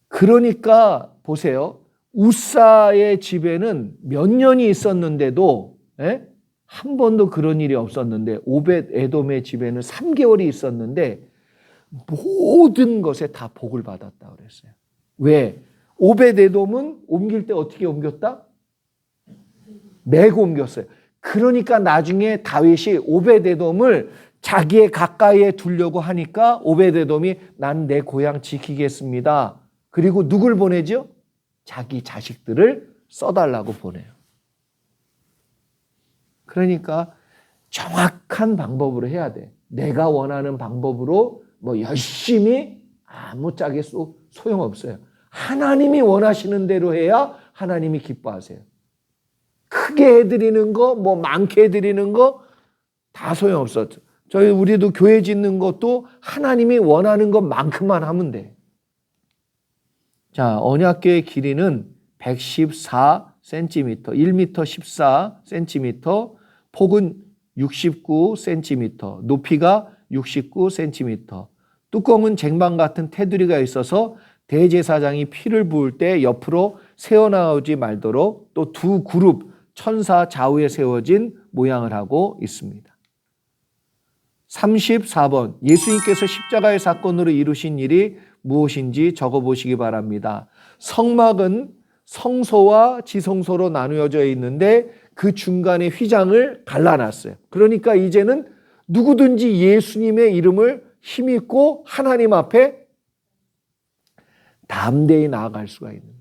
그러니까 보세요. 웃사의 집에는 몇 년이 있었는데도 한 번도 그런 일이 없었는데 오벳 에돔의 집에는 3개월이 있었는데 모든 것에 다 복을 받았다 그랬어요. 왜? 오벳 에돔은 옮길 때 어떻게 옮겼다? 메고 옮겼어요. 그러니까 나중에 다윗이 오벳 에돔을 자기의 가까이에 두려고 하니까 오벳 에돔이 난 내 고향 지키겠습니다. 그리고 누굴 보내죠? 자기 자식들을 써달라고 보내요. 그러니까 정확한 방법으로 해야 돼. 내가 원하는 방법으로 뭐 열심히 아무짝에 소용없어요. 하나님이 원하시는 대로 해야 하나님이 기뻐하세요. 크게 해드리는 거, 뭐 많게 해드리는 거 다 소용없어. 우리도 교회 짓는 것도 하나님이 원하는 것만큼만 하면 돼. 자, 언약궤의 길이는 114cm, 1m 14cm, 폭은 69cm, 높이가 69cm. 뚜껑은 쟁반 같은 테두리가 있어서 대제사장이 피를 부을 때 옆으로 새어나오지 말도록 또 2그룹 천사 좌우에 세워진 모양을 하고 있습니다. 34번, 예수님께서 십자가의 사건으로 이루신 일이 무엇인지 적어보시기 바랍니다. 성막은 성소와 지성소로 나누어져 있는데 그 중간에 휘장을 갈라놨어요. 그러니까 이제는 누구든지 예수님의 이름을 힘입고 하나님 앞에 담대히 나아갈 수가 있는 거예요.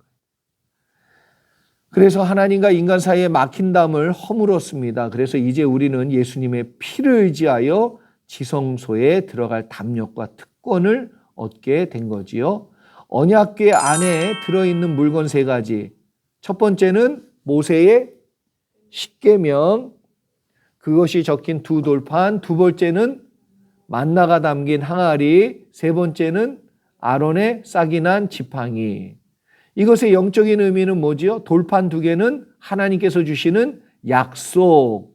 그래서 하나님과 인간 사이에 막힌 담을 허물었습니다. 그래서 이제 우리는 예수님의 피를 의지하여 지성소에 들어갈 담력과 특권을 얻게 된 거지요. 언약궤 안에 들어있는 물건 3가지. 첫 번째는 모세의 십계명, 그것이 적힌 2돌판. 2번째는 만나가 담긴 항아리. 3번째는 아론의 싹이 난 지팡이. 이것의 영적인 의미는 뭐지요? 돌판 2개는 하나님께서 주시는 약속,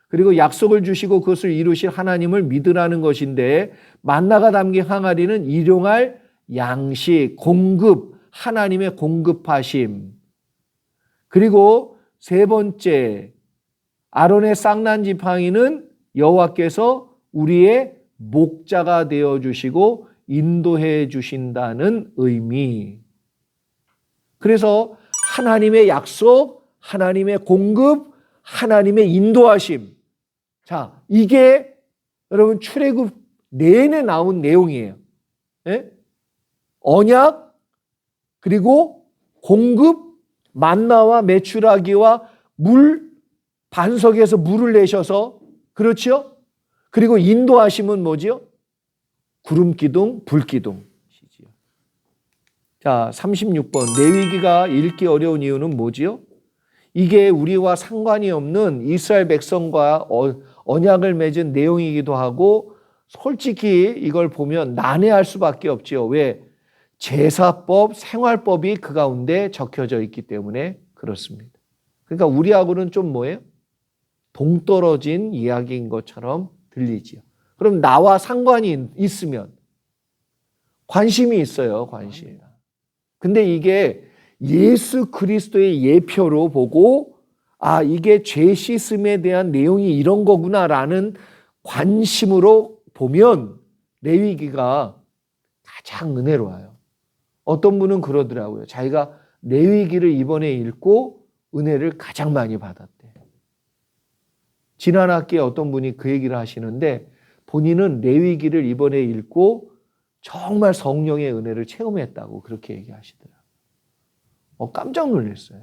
그리고 약속을 주시고 그것을 이루실 하나님을 믿으라는 것인데, 만나가 담긴 항아리는 일용할 양식, 공급, 하나님의 공급하심. 그리고 세 번째, 아론의 쌍난 지팡이는 여호와께서 우리의 목자가 되어 주시고 인도해 주신다는 의미. 그래서 하나님의 약속, 하나님의 공급, 하나님의 인도하심. 자, 이게 여러분 출애굽 내내 나온 내용이에요. 예? 언약, 그리고 공급, 만나와 메추라기와 물, 반석에서 물을 내셔서, 그렇죠? 그리고 인도하심은 뭐지요? 구름 기둥, 불 기둥. 자, 36번. 레위기가 읽기 어려운 이유는 뭐지요? 이게 우리와 상관이 없는 이스라엘 백성과 언약을 맺은 내용이기도 하고, 솔직히 이걸 보면 난해할 수밖에 없지요. 왜? 제사법, 생활법이 그 가운데 적혀져 있기 때문에 그렇습니다. 그러니까 우리하고는 좀 뭐예요? 동떨어진 이야기인 것처럼 들리지요. 그럼 나와 상관이 있으면 관심이 있어요, 관심. 근데 이게 예수 그리스도의 예표로 보고, 아, 이게 죄 씻음에 대한 내용이 이런 거구나라는 관심으로 보면 레위기가 가장 은혜로워요. 어떤 분은 그러더라고요. 자기가 레위기를 이번에 읽고 은혜를 가장 많이 받았대. 지난 학기에 어떤 분이 그 얘기를 하시는데, 본인은 레위기를 이번에 읽고 정말 성령의 은혜를 체험했다고 그렇게 얘기하시더라고요. 깜짝 놀랐어요.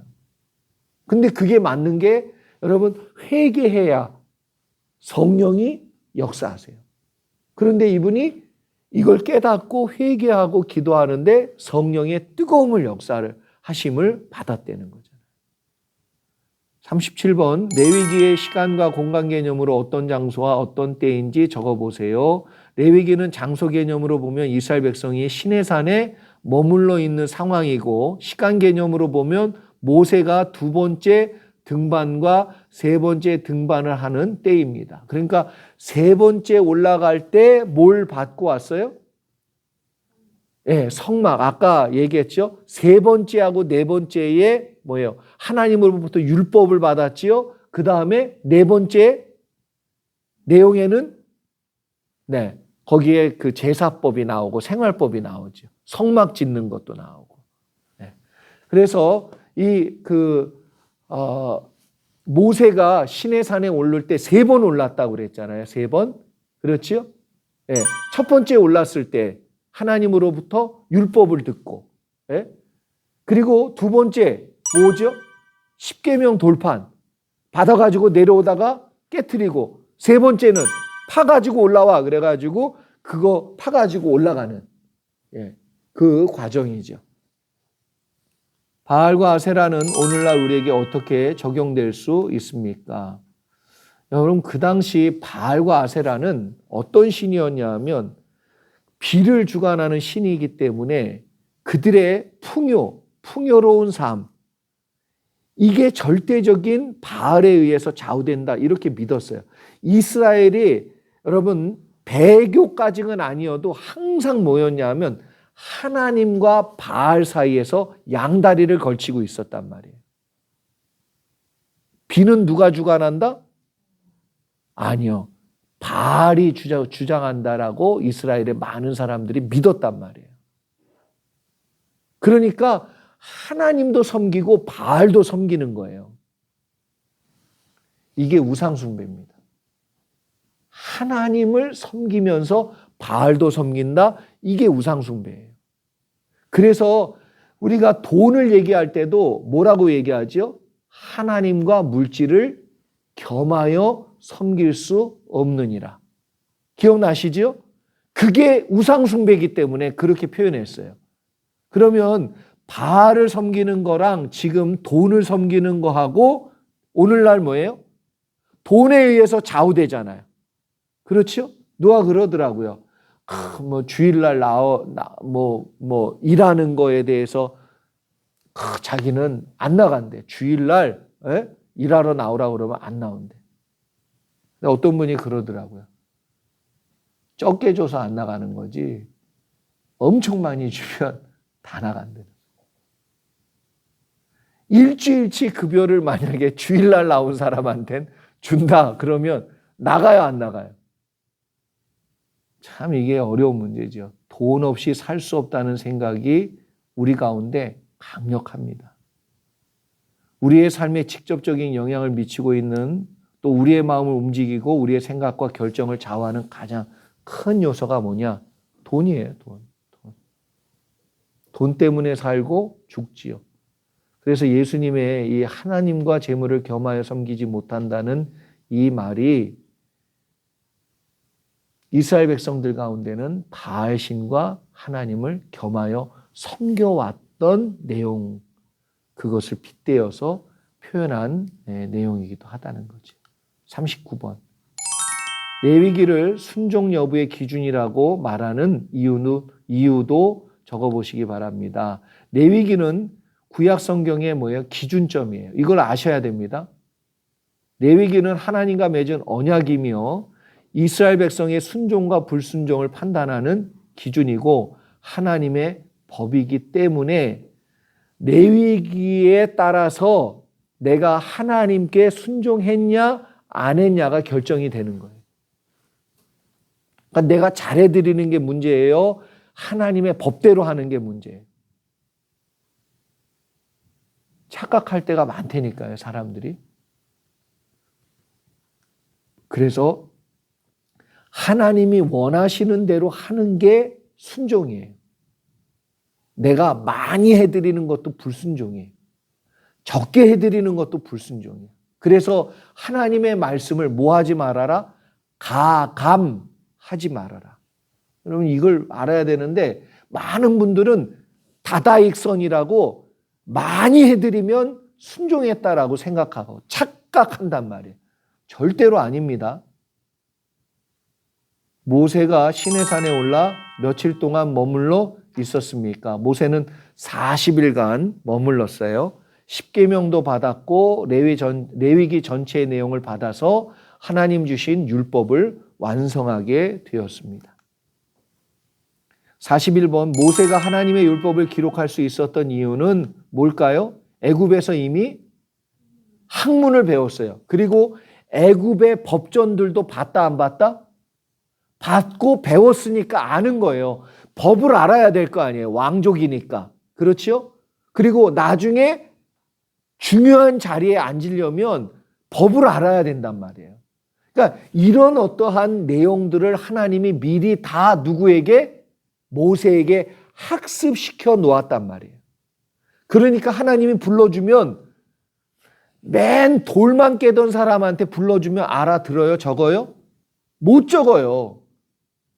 근데 그게 맞는 게, 여러분, 회개해야 성령이 역사하세요. 그런데 이분이 이걸 깨닫고 회개하고 기도하는데 성령의 뜨거움을 역사를 하심을 받았다는 거잖아요. 37번. 레위기의 시간과 공간 개념으로 어떤 장소와 어떤 때인지 적어보세요. 레위기는 장소 개념으로 보면 이스라엘 백성이 시내산에 머물러 있는 상황이고, 시간 개념으로 보면 모세가 두 번째 등반과 세 번째 등반을 하는 때입니다. 그러니까 세 번째 올라갈 때 뭘 받고 왔어요? 예, 성막. 아까 얘기했죠? 세 번째하고 네 번째에 뭐예요? 하나님으로부터 율법을 받았지요? 그 다음에 네 번째 내용에는 네, 거기에 그 제사법이 나오고 생활법이 나오죠. 성막 짓는 것도 나오고. 네. 그래서 모세가 시내산에 오를 때 세 번 올랐다고 그랬잖아요. 세 번. 그렇죠? 네. 첫 번째 올랐을 때 하나님으로부터 율법을 듣고, 네. 그리고 두 번째 뭐죠? 십계명 돌판 받아가지고 내려오다가 깨트리고, 세 번째는 파가지고 올라와 그래가지고 그거 파가지고 올라가는, 예, 그 과정이죠. 바알과 아세라는 오늘날 우리에게 어떻게 적용될 수 있습니까? 여러분, 그 당시 바알과 아세라는 어떤 신이었냐 하면 비를 주관하는 신이기 때문에 그들의 풍요로운 삶, 이게 절대적인 바알에 의해서 좌우된다, 이렇게 믿었어요. 이스라엘이 여러분 배교까지는 아니어도 항상 뭐였냐 하면 하나님과 바알 사이에서 양다리를 걸치고 있었단 말이에요. 비는 누가 주관한다? 아니요. 바알이 주장한다라고 이스라엘의 많은 사람들이 믿었단 말이에요. 그러니까 하나님도 섬기고 바알도 섬기는 거예요. 이게 우상숭배입니다. 하나님을 섬기면서 바알도 섬긴다? 이게 우상숭배예요. 그래서 우리가 돈을 얘기할 때도 뭐라고 얘기하죠? 하나님과 물질을 겸하여 섬길 수 없느니라. 기억나시죠? 그게 우상숭배이기 때문에 그렇게 표현했어요. 그러면 바알을 섬기는 거랑 지금 돈을 섬기는 거하고 오늘날 뭐예요? 돈에 의해서 좌우되잖아요. 그렇죠? 누가 그러더라고요. 뭐 주일날 일하는 거에 대해서 자기는 안 나간대. 주일날 일하러 나오라고 그러면 안 나온대. 어떤 분이 그러더라고요. 적게 줘서 안 나가는 거지 엄청 많이 주면 다 나간대. 일주일치 급여를 만약에 주일날 나온 사람한텐 준다 그러면 나가요, 안 나가요? 참 이게 어려운 문제죠. 돈 없이 살 수 없다는 생각이 우리 가운데 강력합니다. 우리의 삶에 직접적인 영향을 미치고 있는, 또 우리의 마음을 움직이고 우리의 생각과 결정을 좌우하는 가장 큰 요소가 뭐냐? 돈이에요. 돈 때문에 살고 죽지요. 그래서 예수님의 이 하나님과 재물을 겸하여 섬기지 못한다는 이 말이 이스라엘 백성들 가운데는 바알신과 하나님을 겸하여 섬겨왔던 내용, 그것을 빗대어서 표현한 내용이기도 하다는 거죠. 39번. 레위기를 순종 여부의 기준이라고 말하는 이유도 적어보시기 바랍니다. 레위기는 구약 성경의 뭐예요? 기준점이에요. 이걸 아셔야 됩니다. 레위기는 하나님과 맺은 언약이며 이스라엘 백성의 순종과 불순종을 판단하는 기준이고 하나님의 법이기 때문에 레위기에 따라서 내가 하나님께 순종했냐 안 했냐가 결정이 되는 거예요. 그러니까 내가 잘해드리는 게 문제예요? 하나님의 법대로 하는 게 문제예요? 착각할 때가 많다니까요, 사람들이. 그래서 하나님이 원하시는 대로 하는 게 순종이에요. 내가 많이 해드리는 것도 불순종이에요. 적게 해드리는 것도 불순종이에요. 그래서 하나님의 말씀을 뭐 하지 말아라? 가감하지 말아라. 여러분 이걸 알아야 되는데 많은 분들은 다다익선이라고 많이 해드리면 순종했다라고 생각하고 착각한단 말이에요. 절대로 아닙니다. 모세가 시내산에 올라 며칠 동안 머물러 있었습니까? 모세는 40일간 머물렀어요. 십계명도 받았고 레위기 전체의 내용을 받아서 하나님 주신 율법을 완성하게 되었습니다. 41번 모세가 하나님의 율법을 기록할 수 있었던 이유는 뭘까요? 애굽에서 이미 학문을 배웠어요. 그리고 애굽의 법전들도 봤다 안 봤다? 받고 배웠으니까 아는 거예요. 법을 알아야 될 거 아니에요. 왕족이니까. 그렇죠? 그리고 나중에 중요한 자리에 앉으려면 법을 알아야 된단 말이에요. 그러니까 이런 어떠한 내용들을 하나님이 미리 다 누구에게? 모세에게 학습시켜 놓았단 말이에요. 그러니까 하나님이 불러주면 맨 돌만 깨던 사람한테 불러주면 알아들어요? 적어요? 못 적어요.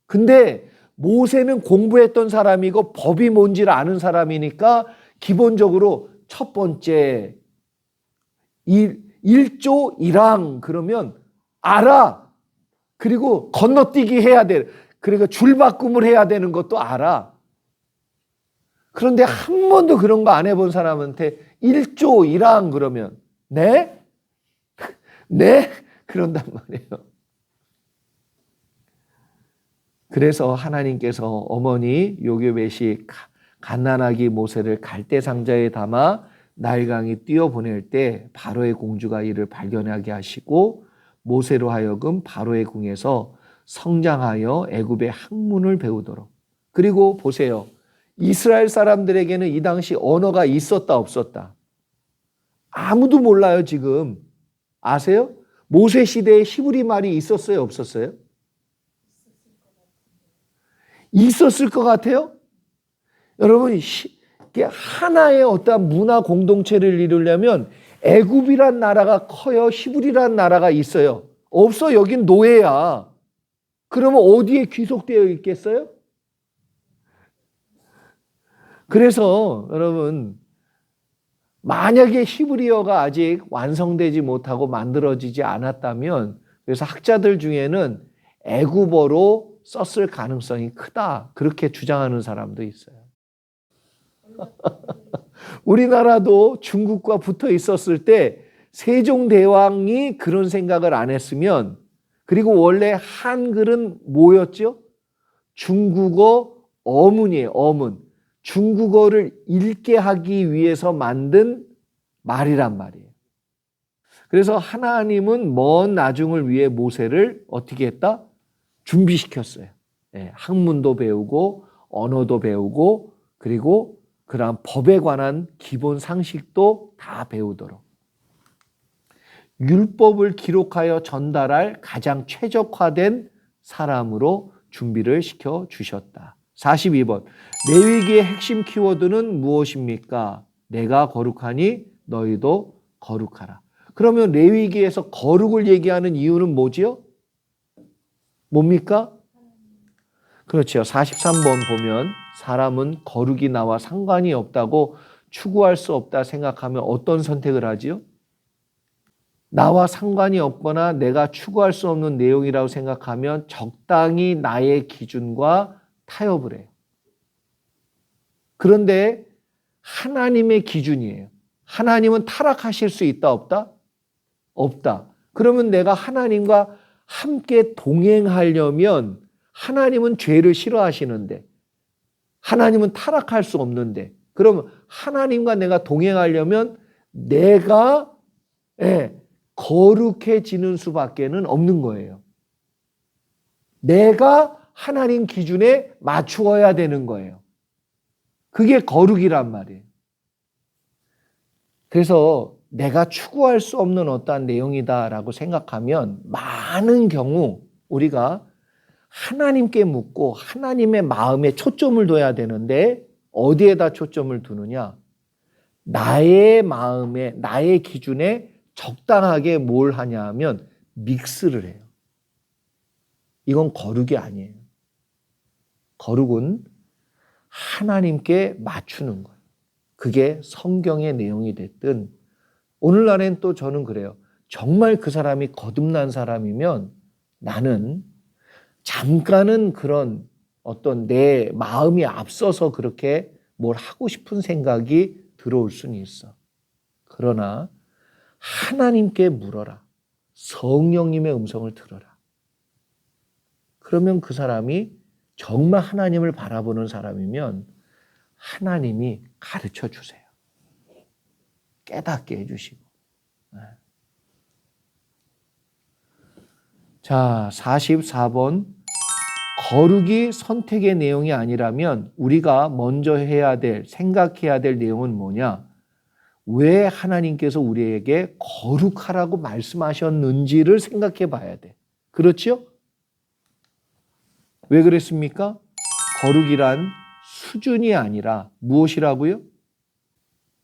근데 모세는 공부했던 사람이고 법이 뭔지를 아는 사람이니까 기본적으로 첫 번째 1조 1항 그러면 알아. 그리고 건너뛰기 해야 돼. 그러니까 줄바꿈을 해야 되는 것도 알아. 그런데 한 번도 그런 거 안 해본 사람한테 1조 1항 그러면 네? 네? 그런단 말이에요. 그래서 하나님께서 어머니 요게벳이 갓난아기 모세를 갈대 상자에 담아 나일강에 뛰어보낼 때 바로의 공주가 이를 발견하게 하시고 모세로 하여금 바로의 궁에서 성장하여 애굽의 학문을 배우도록. 그리고 보세요. 이스라엘 사람들에게는 이 당시 언어가 있었다 없었다? 아무도 몰라요 지금. 아세요? 모세 시대에 히브리 말이 있었어요 없었어요? 있었을 것 같아요? 여러분 하나의 어떠한 문화 공동체를 이루려면 애굽이란 나라가 커요? 히브리란 나라가 있어요? 없어. 여긴 노예야. 그러면 어디에 귀속되어 있겠어요? 그래서 여러분 만약에 히브리어가 아직 완성되지 못하고 만들어지지 않았다면 그래서 학자들 중에는 애굽어로 썼을 가능성이 크다. 그렇게 주장하는 사람도 있어요. 우리나라도 중국과 붙어 있었을 때 세종대왕이 그런 생각을 안 했으면 그리고 원래 한글은 뭐였죠? 중국어 어문이에요. 어문. 중국어를 읽게 하기 위해서 만든 말이란 말이에요. 그래서 하나님은 먼 나중을 위해 모세를 어떻게 했다? 준비시켰어요. 예, 학문도 배우고 언어도 배우고 그리고 그러한 법에 관한 기본 상식도 다 배우도록 율법을 기록하여 전달할 가장 최적화된 사람으로 준비를 시켜 주셨다. 42번. 레위기의 핵심 키워드는 무엇입니까? 내가 거룩하니 너희도 거룩하라. 그러면 레위기에서 거룩을 얘기하는 이유는 뭐지요? 뭡니까? 그렇죠. 43번 보면 사람은 거룩이 나와 상관이 없다고 추구할 수 없다 생각하면 어떤 선택을 하지요? 나와 상관이 없거나 내가 추구할 수 없는 내용이라고 생각하면 적당히 나의 기준과 타협을 해요. 그런데 하나님의 기준이에요. 하나님은 타락하실 수 있다 없다? 없다. 그러면 내가 하나님과 함께 동행하려면 하나님은 죄를 싫어하시는데 하나님은 타락할 수 없는데 그러면 하나님과 내가 동행하려면 내가 거룩해지는 수밖에는 없는 거예요. 내가 하나님 기준에 맞추어야 되는 거예요. 그게 거룩이란 말이에요. 그래서 내가 추구할 수 없는 어떠한 내용이다라고 생각하면 많은 경우 우리가 하나님께 묻고 하나님의 마음에 초점을 둬야 되는데 어디에다 초점을 두느냐? 나의 마음에, 나의 기준에 적당하게 뭘 하냐 하면 믹스를 해요. 이건 거룩이 아니에요. 거룩은 하나님께 맞추는 거예요. 그게 성경의 내용이 됐든 오늘날엔 또 저는 그래요. 정말 그 사람이 거듭난 사람이면 나는 잠깐은 그런 어떤 내 마음이 앞서서 그렇게 뭘 하고 싶은 생각이 들어올 수는 있어. 그러나 하나님께 물어라. 성령님의 음성을 들어라. 그러면 그 사람이 정말 하나님을 바라보는 사람이면 하나님이 가르쳐 주세요. 깨닫게 해주시고. 자, 44번. 거룩이 선택의 내용이 아니라면 우리가 먼저 해야 될, 생각해야 될 내용은 뭐냐? 왜 하나님께서 우리에게 거룩하라고 말씀하셨는지를 생각해 봐야 돼. 그렇죠? 왜 그랬습니까? 거룩이란 수준이 아니라 무엇이라고요?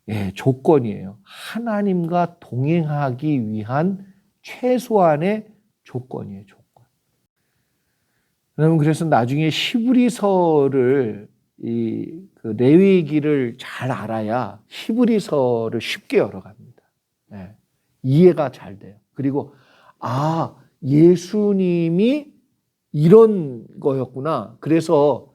예, 조건이에요. 하나님과 동행하기 위한 최소한의 조건이에요, 조건. 여러분, 그래서 나중에 히브리서를 그 레위기를 잘 알아야 히브리서를 쉽게 열어갑니다. 예, 이해가 잘 돼요. 그리고 예수님이 이런 거였구나. 그래서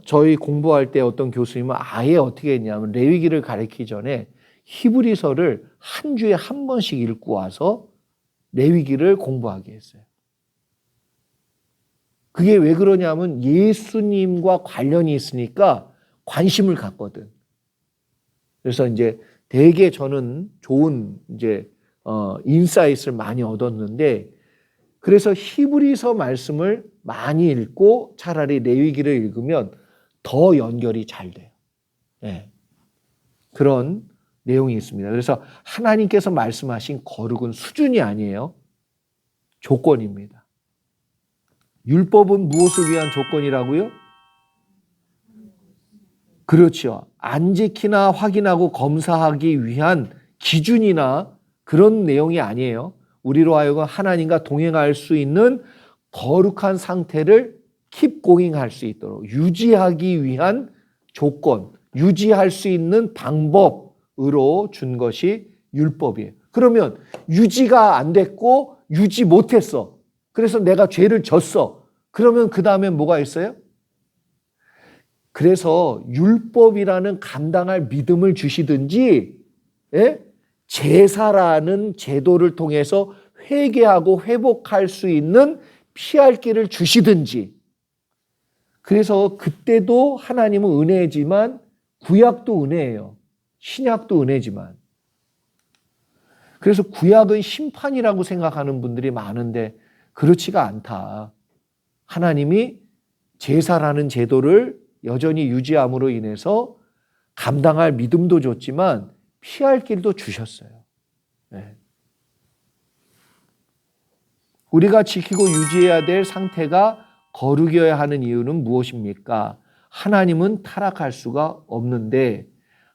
저희 공부할 때 어떤 교수님은 아예 어떻게 했냐면 레위기를 가르치기 전에 히브리서를 한 주에 한 번씩 읽고 와서 레위기를 공부하게 했어요. 그게 왜 그러냐면 예수님과 관련이 있으니까 관심을 갖거든. 그래서 이제 되게 저는 좋은 인사이트를 많이 얻었는데 그래서 히브리서 말씀을 많이 읽고 차라리 레위기를 읽으면 더 연결이 잘 돼요. 네. 그런 내용이 있습니다. 그래서 하나님께서 말씀하신 거룩은 수준이 아니에요. 조건입니다. 율법은 무엇을 위한 조건이라고요? 그렇죠. 안 지키나 확인하고 검사하기 위한 기준이나 그런 내용이 아니에요. 우리로 하여금 하나님과 동행할 수 있는 거룩한 상태를 keep going 할 수 있도록 유지하기 위한 조건, 유지할 수 있는 방법으로 준 것이 율법이에요. 그러면 유지가 안 됐고 유지 못했어. 그래서 내가 죄를 졌어. 그러면 그 다음에 뭐가 있어요? 그래서 율법이라는 감당할 믿음을 주시든지 제사라는 제도를 통해서 회개하고 회복할 수 있는 피할 길을 주시든지 그래서 그때도 하나님은 은혜지만 구약도 은혜예요. 신약도 은혜지만 그래서 구약은 심판이라고 생각하는 분들이 많은데 그렇지가 않다. 하나님이 제사라는 제도를 여전히 유지함으로 인해서 감당할 믿음도 줬지만 피할 길도 주셨어요. 네. 우리가 지키고 유지해야 될 상태가 거룩이어야 하는 이유는 무엇입니까? 하나님은 타락할 수가 없는데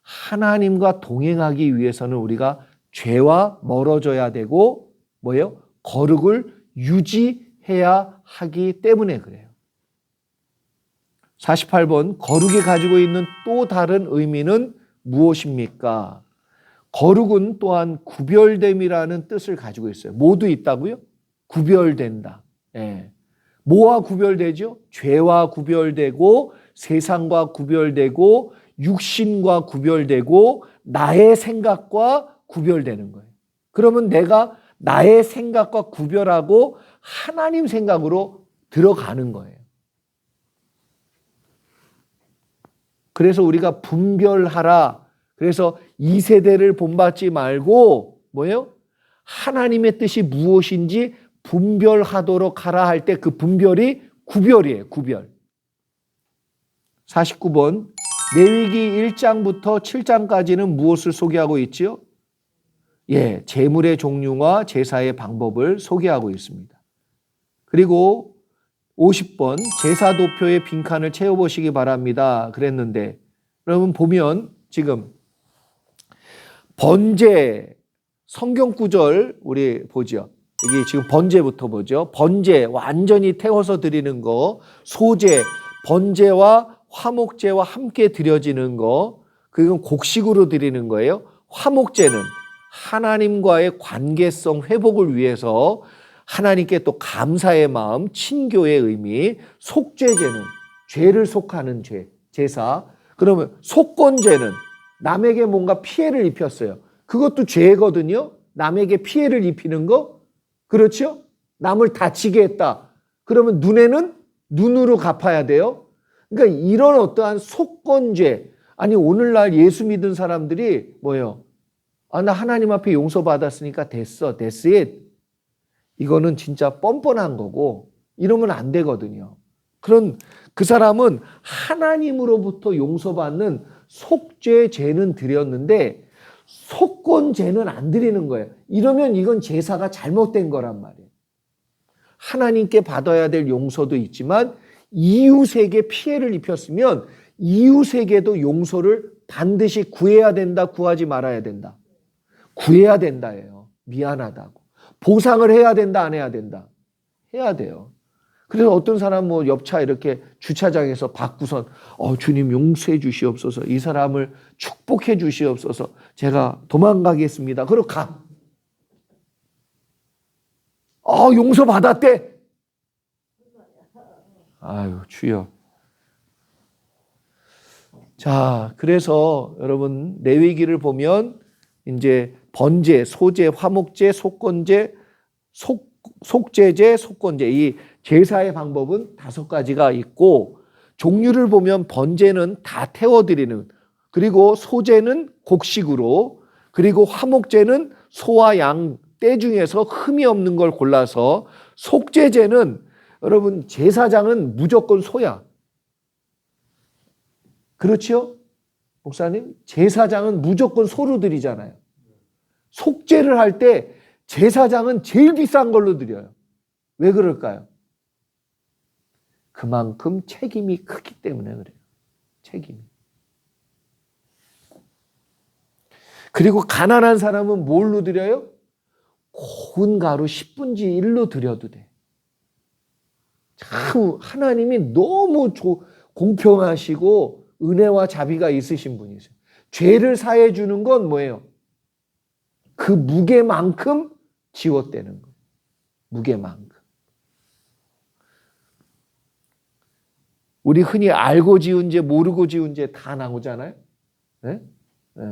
하나님과 동행하기 위해서는 우리가 죄와 멀어져야 되고 뭐예요? 거룩을 유지해야 하기 때문에 그래요. 48번 거룩이 가지고 있는 또 다른 의미는 무엇입니까? 거룩은 또한 구별됨이라는 뜻을 가지고 있어요. 모두 있다고요? 구별된다. 예. 뭐와 구별되죠? 죄와 구별되고 세상과 구별되고 육신과 구별되고 나의 생각과 구별되는 거예요. 그러면 내가 나의 생각과 구별하고 하나님 생각으로 들어가는 거예요. 그래서 우리가 분별하라. 그래서 이 세대를 본받지 말고 뭐예요? 하나님의 뜻이 무엇인지 분별하도록 하라 할 때 그 분별이 구별이에요. 구별. 49번 레위기 1장부터 7장까지는 무엇을 소개하고 있지요? 예, 제물의 종류와 제사의 방법을 소개하고 있습니다. 그리고 50번 제사 도표의 빈칸을 채워보시기 바랍니다. 그랬는데 여러분 보면 지금 번제 성경 구절 우리 보죠. 여기 지금 번제부터 보죠. 번제 완전히 태워서 드리는 거, 소제, 번제와 화목제와 함께 드려지는 거, 그건 곡식으로 드리는 거예요. 화목제는 하나님과의 관계성 회복을 위해서 하나님께 또 감사의 마음, 친교의 의미, 속죄제는 죄를 속하는 죄, 제사. 그러면 속건제는 남에게 뭔가 피해를 입혔어요. 그것도 죄거든요. 남에게 피해를 입히는 거. 그렇죠? 남을 다치게 했다. 그러면 눈에는 눈으로 갚아야 돼요. 그러니까 이런 어떠한 속건죄. 아니 오늘날 예수 믿은 사람들이 뭐예요? 아, 나 하나님 앞에 용서받았으니까 됐어. That's it. 이거는 진짜 뻔뻔한 거고 이러면 안 되거든요. 그런 그 사람은 하나님으로부터 용서받는 속죄죄는 드렸는데 속건죄는 안 드리는 거예요. 이러면 이건 제사가 잘못된 거란 말이에요. 하나님께 받아야 될 용서도 있지만 이웃에게 피해를 입혔으면 이웃에게도 용서를 반드시 구해야 된다, 구하지 말아야 된다. 구해야 된다예요. 미안하다고. 보상을 해야 된다, 안 해야 된다? 해야 돼요. 그래서 어떤 사람 뭐 옆차 이렇게 주차장에서 받고선 주님 용서해 주시옵소서. 이 사람을 축복해 주시옵소서. 제가 도망가겠습니다. 그러고 가. 용서 받았대. 아유, 주여. 자, 그래서 여러분 레위기를 보면 이제 번제, 소제, 화목제, 속건제, 속죄제, 속건제 이 제사의 방법은 5가지가 있고 종류를 보면 번제는 다 태워드리는, 그리고 소제는 곡식으로, 그리고 화목제는 소와 양 떼 중에서 흠이 없는 걸 골라서, 속죄제는 여러분 제사장은 무조건 소야. 그렇죠? 목사님, 제사장은 무조건 소로 드리잖아요. 속죄를 할 때 제사장은 제일 비싼 걸로 드려요. 왜 그럴까요? 그만큼 책임이 크기 때문에 그래요. 책임이. 그리고 가난한 사람은 뭘로 드려요? 고운 가루 10분지 1로 드려도 돼. 참 하나님이 너무 공평하시고 은혜와 자비가 있으신 분이세요. 죄를 사해 주는 건 뭐예요? 그 무게만큼 지웠대는 거예요. 무게만큼. 우리 흔히 알고 지은 죄, 모르고 지은 죄 다 나오잖아요. 네? 네.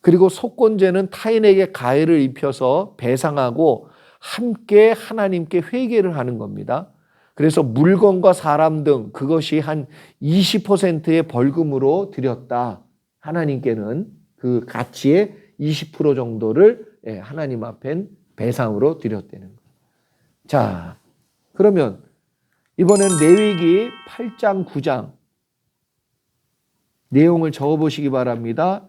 그리고 속건죄는 타인에게 가해를 입혀서 배상하고 함께 하나님께 회개를 하는 겁니다. 그래서 물건과 사람 등 그것이 한 20%의 벌금으로 드렸다. 하나님께는 그 가치의 20% 정도를 하나님 앞엔 배상으로 드렸다는 거예요. 자, 그러면 이번에는 레위기 8장, 9장 내용을 적어보시기 바랍니다.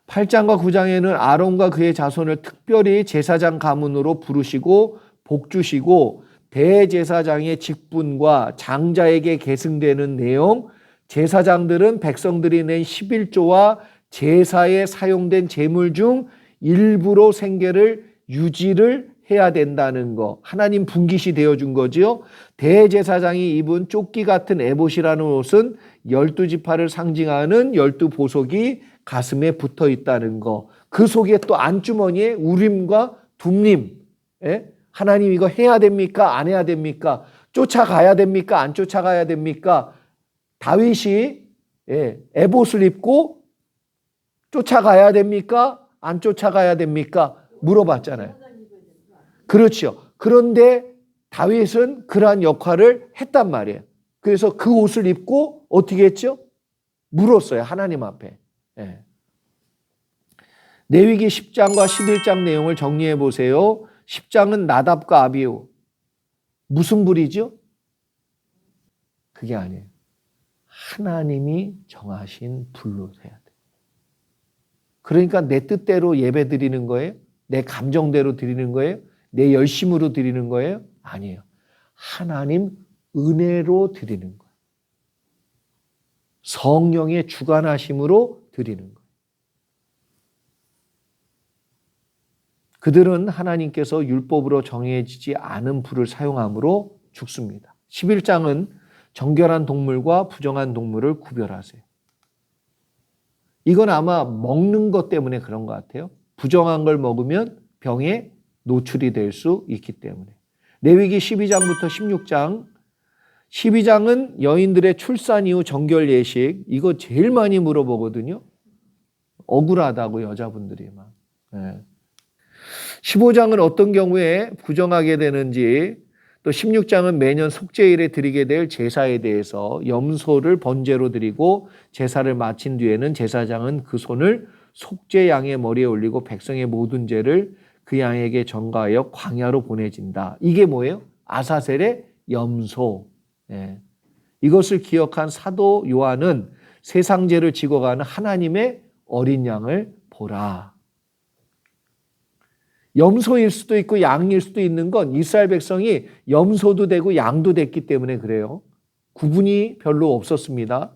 8장과 9장에는 아론과 그의 자손을 특별히 제사장 가문으로 부르시고 복주시고 대제사장의 직분과 장자에게 계승되는 내용, 제사장들은 백성들이 낸 11조와 제사에 사용된 제물 중 일부로 생계를 유지를 해야 된다는 거. 하나님 분깃이 되어준 거지요. 대제사장이 입은 조끼 같은 에봇이라는 옷은 12지파를 상징하는 12보석이 가슴에 붙어 있다는 거. 그 속에 또 안주머니에 우림과 둠림. 하나님 이거 해야 됩니까? 안 해야 됩니까? 쫓아가야 됩니까? 안 쫓아가야 됩니까? 다윗이 에봇을 입고 쫓아가야 됩니까? 안 쫓아가야 됩니까? 물어봤잖아요. 그렇죠. 그런데 다윗은 그러한 역할을 했단 말이에요. 그래서 그 옷을 입고 어떻게 했죠? 물었어요. 하나님 앞에. 레위기 10장과 11장 내용을 정리해 보세요. 10장은 나답과 아비후. 무슨 불이죠? 그게 아니에요. 하나님이 정하신 불로 해야 돼. 그러니까 내 뜻대로 예배 드리는 거예요? 내 감정대로 드리는 거예요? 내 열심으로 드리는 거예요? 아니에요. 하나님 은혜로 드리는 거예요. 성령의 주관하심으로 드리는 거예요. 그들은 하나님께서 율법으로 정해지지 않은 불을 사용함으로 죽습니다. 11장은 정결한 동물과 부정한 동물을 구별하세요. 이건 아마 먹는 것 때문에 그런 것 같아요. 부정한 걸 먹으면 병에 노출이 될 수 있기 때문에. 레위기 12장부터 16장. 12장은 여인들의 출산 이후 정결 예식. 이거 제일 많이 물어보거든요. 억울하다고 여자분들이 막. 15장은 어떤 경우에 부정하게 되는지, 또 16장은 매년 속죄일에 드리게 될 제사에 대해서 염소를 번제로 드리고 제사를 마친 뒤에는 제사장은 그 손을 속죄 양의 머리에 올리고 백성의 모든 죄를 그 양에게 전가하여 광야로 보내진다. 이게 뭐예요? 아사셀의 염소. 이것을 기억한 사도 요한은 세상 죄를 지고 가는 하나님의 어린 양을 보라. 염소일 수도 있고 양일 수도 있는 건 이스라엘 백성이 염소도 되고 양도 됐기 때문에 그래요. 구분이 별로 없었습니다.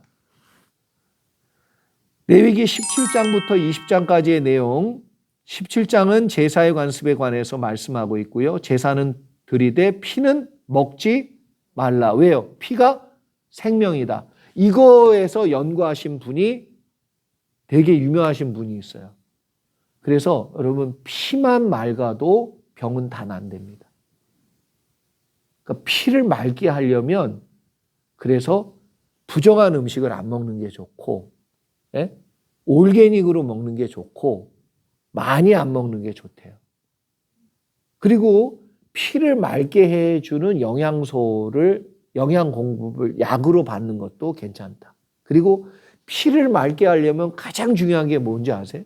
레위기 17장부터 20장까지의 내용, 17장은 제사의 관습에 관해서 말씀하고 있고요. 제사는 드리되 피는 먹지 말라. 왜요? 피가 생명이다. 이거에서 연구하신 분이 되게 유명하신 분이 있어요. 그래서 여러분 피만 맑아도 병은 다 난답니다. 그러니까 피를 맑게 하려면 그래서 부정한 음식을 안 먹는 게 좋고, 올게닉으로 먹는 게 좋고, 많이 안 먹는 게 좋대요. 그리고 피를 맑게 해주는 영양 공급을 약으로 받는 것도 괜찮다. 그리고 피를 맑게 하려면 가장 중요한 게 뭔지 아세요?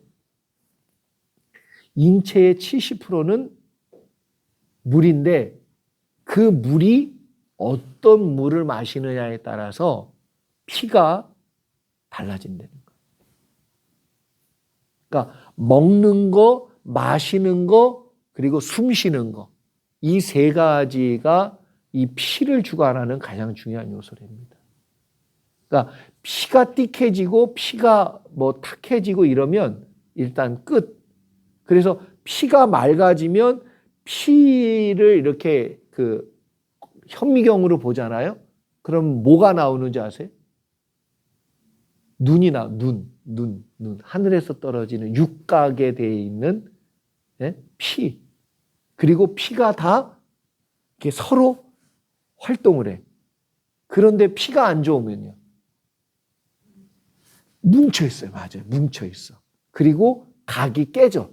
인체의 70%는 물인데 그 물이 어떤 물을 마시느냐에 따라서 피가 달라진다는 거예요. 그러니까 먹는 거, 마시는 거, 그리고 숨 쉬는 거. 이 세 가지가 이 피를 주관하는 가장 중요한 요소랍니다. 그러니까 피가 띡해지고 피가 탁해지고 이러면 일단 끝. 그래서 피가 맑아지면 피를 이렇게 현미경으로 보잖아요. 그럼 뭐가 나오는지 아세요? 눈이 눈. 하늘에서 떨어지는 육각에 되어 있는 피. 그리고 피가 다 이렇게 서로 활동을 해. 그런데 피가 안 좋으면요. 뭉쳐 있어요. 맞아요. 뭉쳐 있어. 그리고 각이 깨져.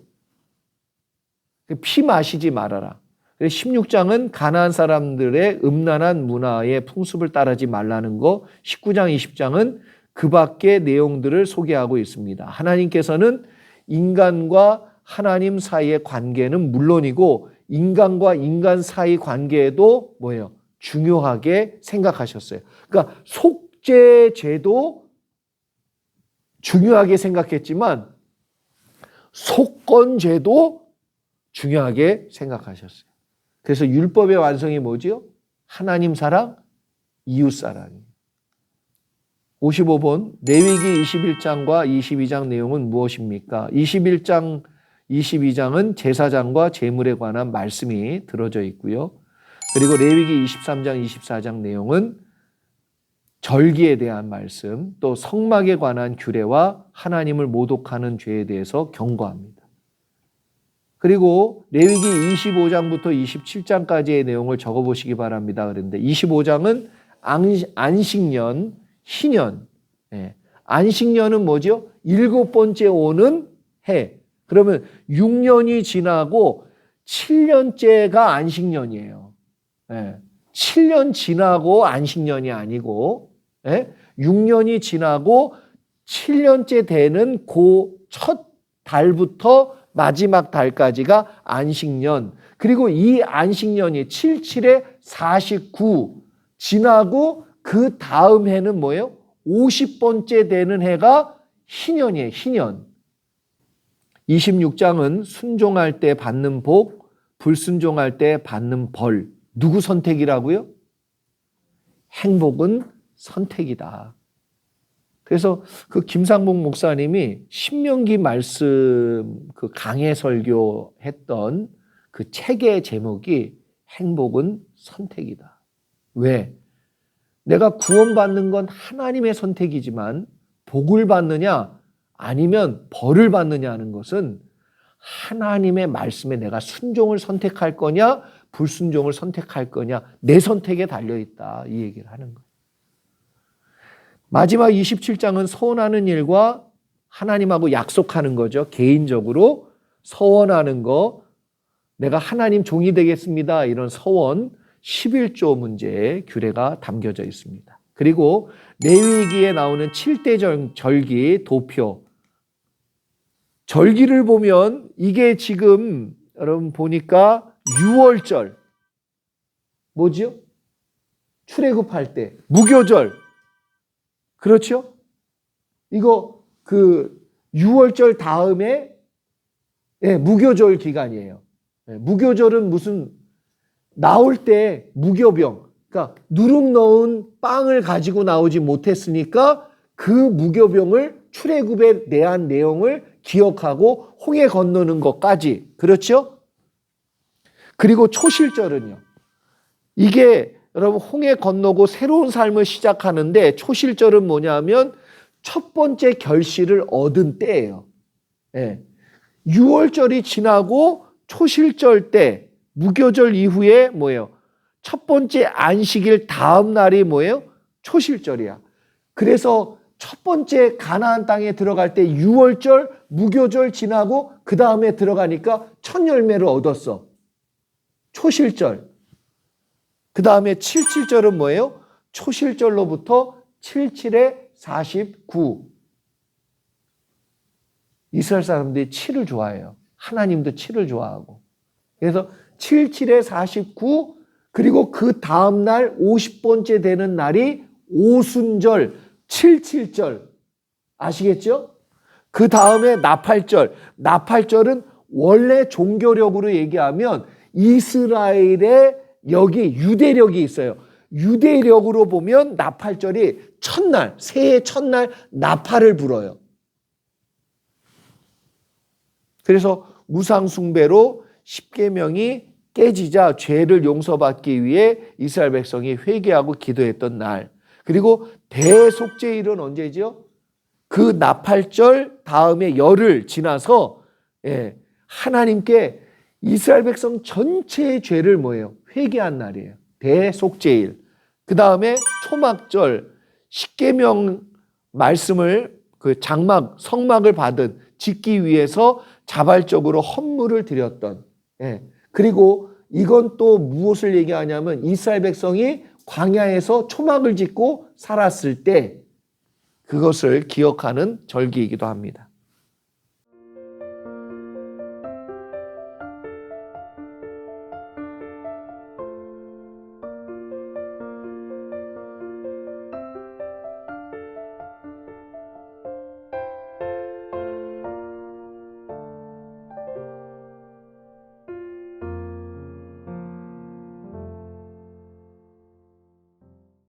피 마시지 말아라. 16장은 가나안 사람들의 음란한 문화의 풍습을 따르지 말라는 거, 19장, 20장은 그 밖의 내용들을 소개하고 있습니다. 하나님께서는 인간과 하나님 사이의 관계는 물론이고 인간과 인간 사이 관계에도 뭐예요? 중요하게 생각하셨어요. 그러니까 속죄제도 중요하게 생각했지만 속건제도 중요하게 생각하셨어요. 그래서 율법의 완성이 뭐지요? 하나님 사랑, 이웃 사랑이에요. 55번 레위기 21장과 22장 내용은 무엇입니까? 21장, 22장은 제사장과 제물에 관한 말씀이 들어져 있고요. 그리고 레위기 23장, 24장 내용은 절기에 대한 말씀, 또 성막에 관한 규례와 하나님을 모독하는 죄에 대해서 경고합니다. 그리고 레위기 25장부터 27장까지의 내용을 적어보시기 바랍니다. 그런데 25장은 안식년, 희년. 안식년은 뭐죠? 7번째 오는 해. 그러면 6년이 지나고 7년째가 안식년이에요. 7년 지나고 안식년이 아니고 6년이 지나고 7년째 되는 그 첫 달부터 마지막 달까지가 안식년. 그리고 이 안식년이 77에 49 지나고 그 다음 해는 뭐예요? 50번째 되는 해가 희년이에요. 희년. 26장은 순종할 때 받는 복, 불순종할 때 받는 벌. 누구 선택이라고요? 행복은 선택이다. 그래서 그 김상복 목사님이 신명기 말씀 그 강해 설교했던 그 책의 제목이 행복은 선택이다. 왜? 내가 구원받는 건 하나님의 선택이지만 복을 받느냐 아니면 벌을 받느냐 하는 것은 하나님의 말씀에 내가 순종을 선택할 거냐 불순종을 선택할 거냐 내 선택에 달려있다 이 얘기를 하는 거예요. 마지막 27장은 서원하는 일과 하나님하고 약속하는 거죠. 개인적으로 서원하는 거 내가 하나님 종이 되겠습니다. 이런 서원 11조 문제의 규례가 담겨져 있습니다. 그리고 레위기에 나오는 7대 절기 도표 절기를 보면 이게 지금 여러분 보니까 6월절 뭐지요? 출애굽할 때 무교절 그렇죠? 이거 그 6월절 다음에 무교절 기간이에요. 무교절은 무슨 나올 때 무교병 그러니까 누룩 넣은 빵을 가지고 나오지 못했으니까 그 무교병을 출애굽에 대한 내용을 기억하고 홍해 건너는 것까지 그렇죠? 그리고 초실절은요. 이게 여러분 홍해 건너고 새로운 삶을 시작하는데 초실절은 뭐냐면 첫 번째 결실을 얻은 때예요. 6월절이 지나고 초실절 때 무교절 이후에 뭐예요? 첫 번째 안식일 다음 날이 뭐예요? 초실절이야. 그래서 첫 번째 가나안 땅에 들어갈 때 6월절 무교절 지나고 그 다음에 들어가니까 첫 열매를 얻었어. 초실절. 그 다음에 77절은 뭐예요? 초실절로부터 77에 49. 이스라엘 사람들이 7을 좋아해요. 하나님도 7을 좋아하고. 그래서 77에 49 그리고 그 다음 날 50번째 되는 날이 오순절 77절 아시겠죠? 그 다음에 나팔절. 나팔절은 원래 종교력으로 얘기하면 이스라엘의 여기 유대력이 있어요. 유대력으로 보면 나팔절이 첫날, 새해 첫날 나팔을 불어요. 그래서 우상숭배로 십계명이 깨지자 죄를 용서받기 위해 이스라엘 백성이 회개하고 기도했던 날. 그리고 대속죄일은 언제죠? 그 나팔절 다음에 열흘 지나서 하나님께 이스라엘 백성 전체의 죄를 뭐예요? 회개한 날이에요. 대속죄일. 그 다음에 초막절, 십계명 말씀을 그 장막, 성막을 받은 짓기 위해서 자발적으로 헌물을 드렸던. 그리고 이건 또 무엇을 얘기하냐면 이스라엘 백성이 광야에서 초막을 짓고 살았을 때 그것을 기억하는 절기이기도 합니다.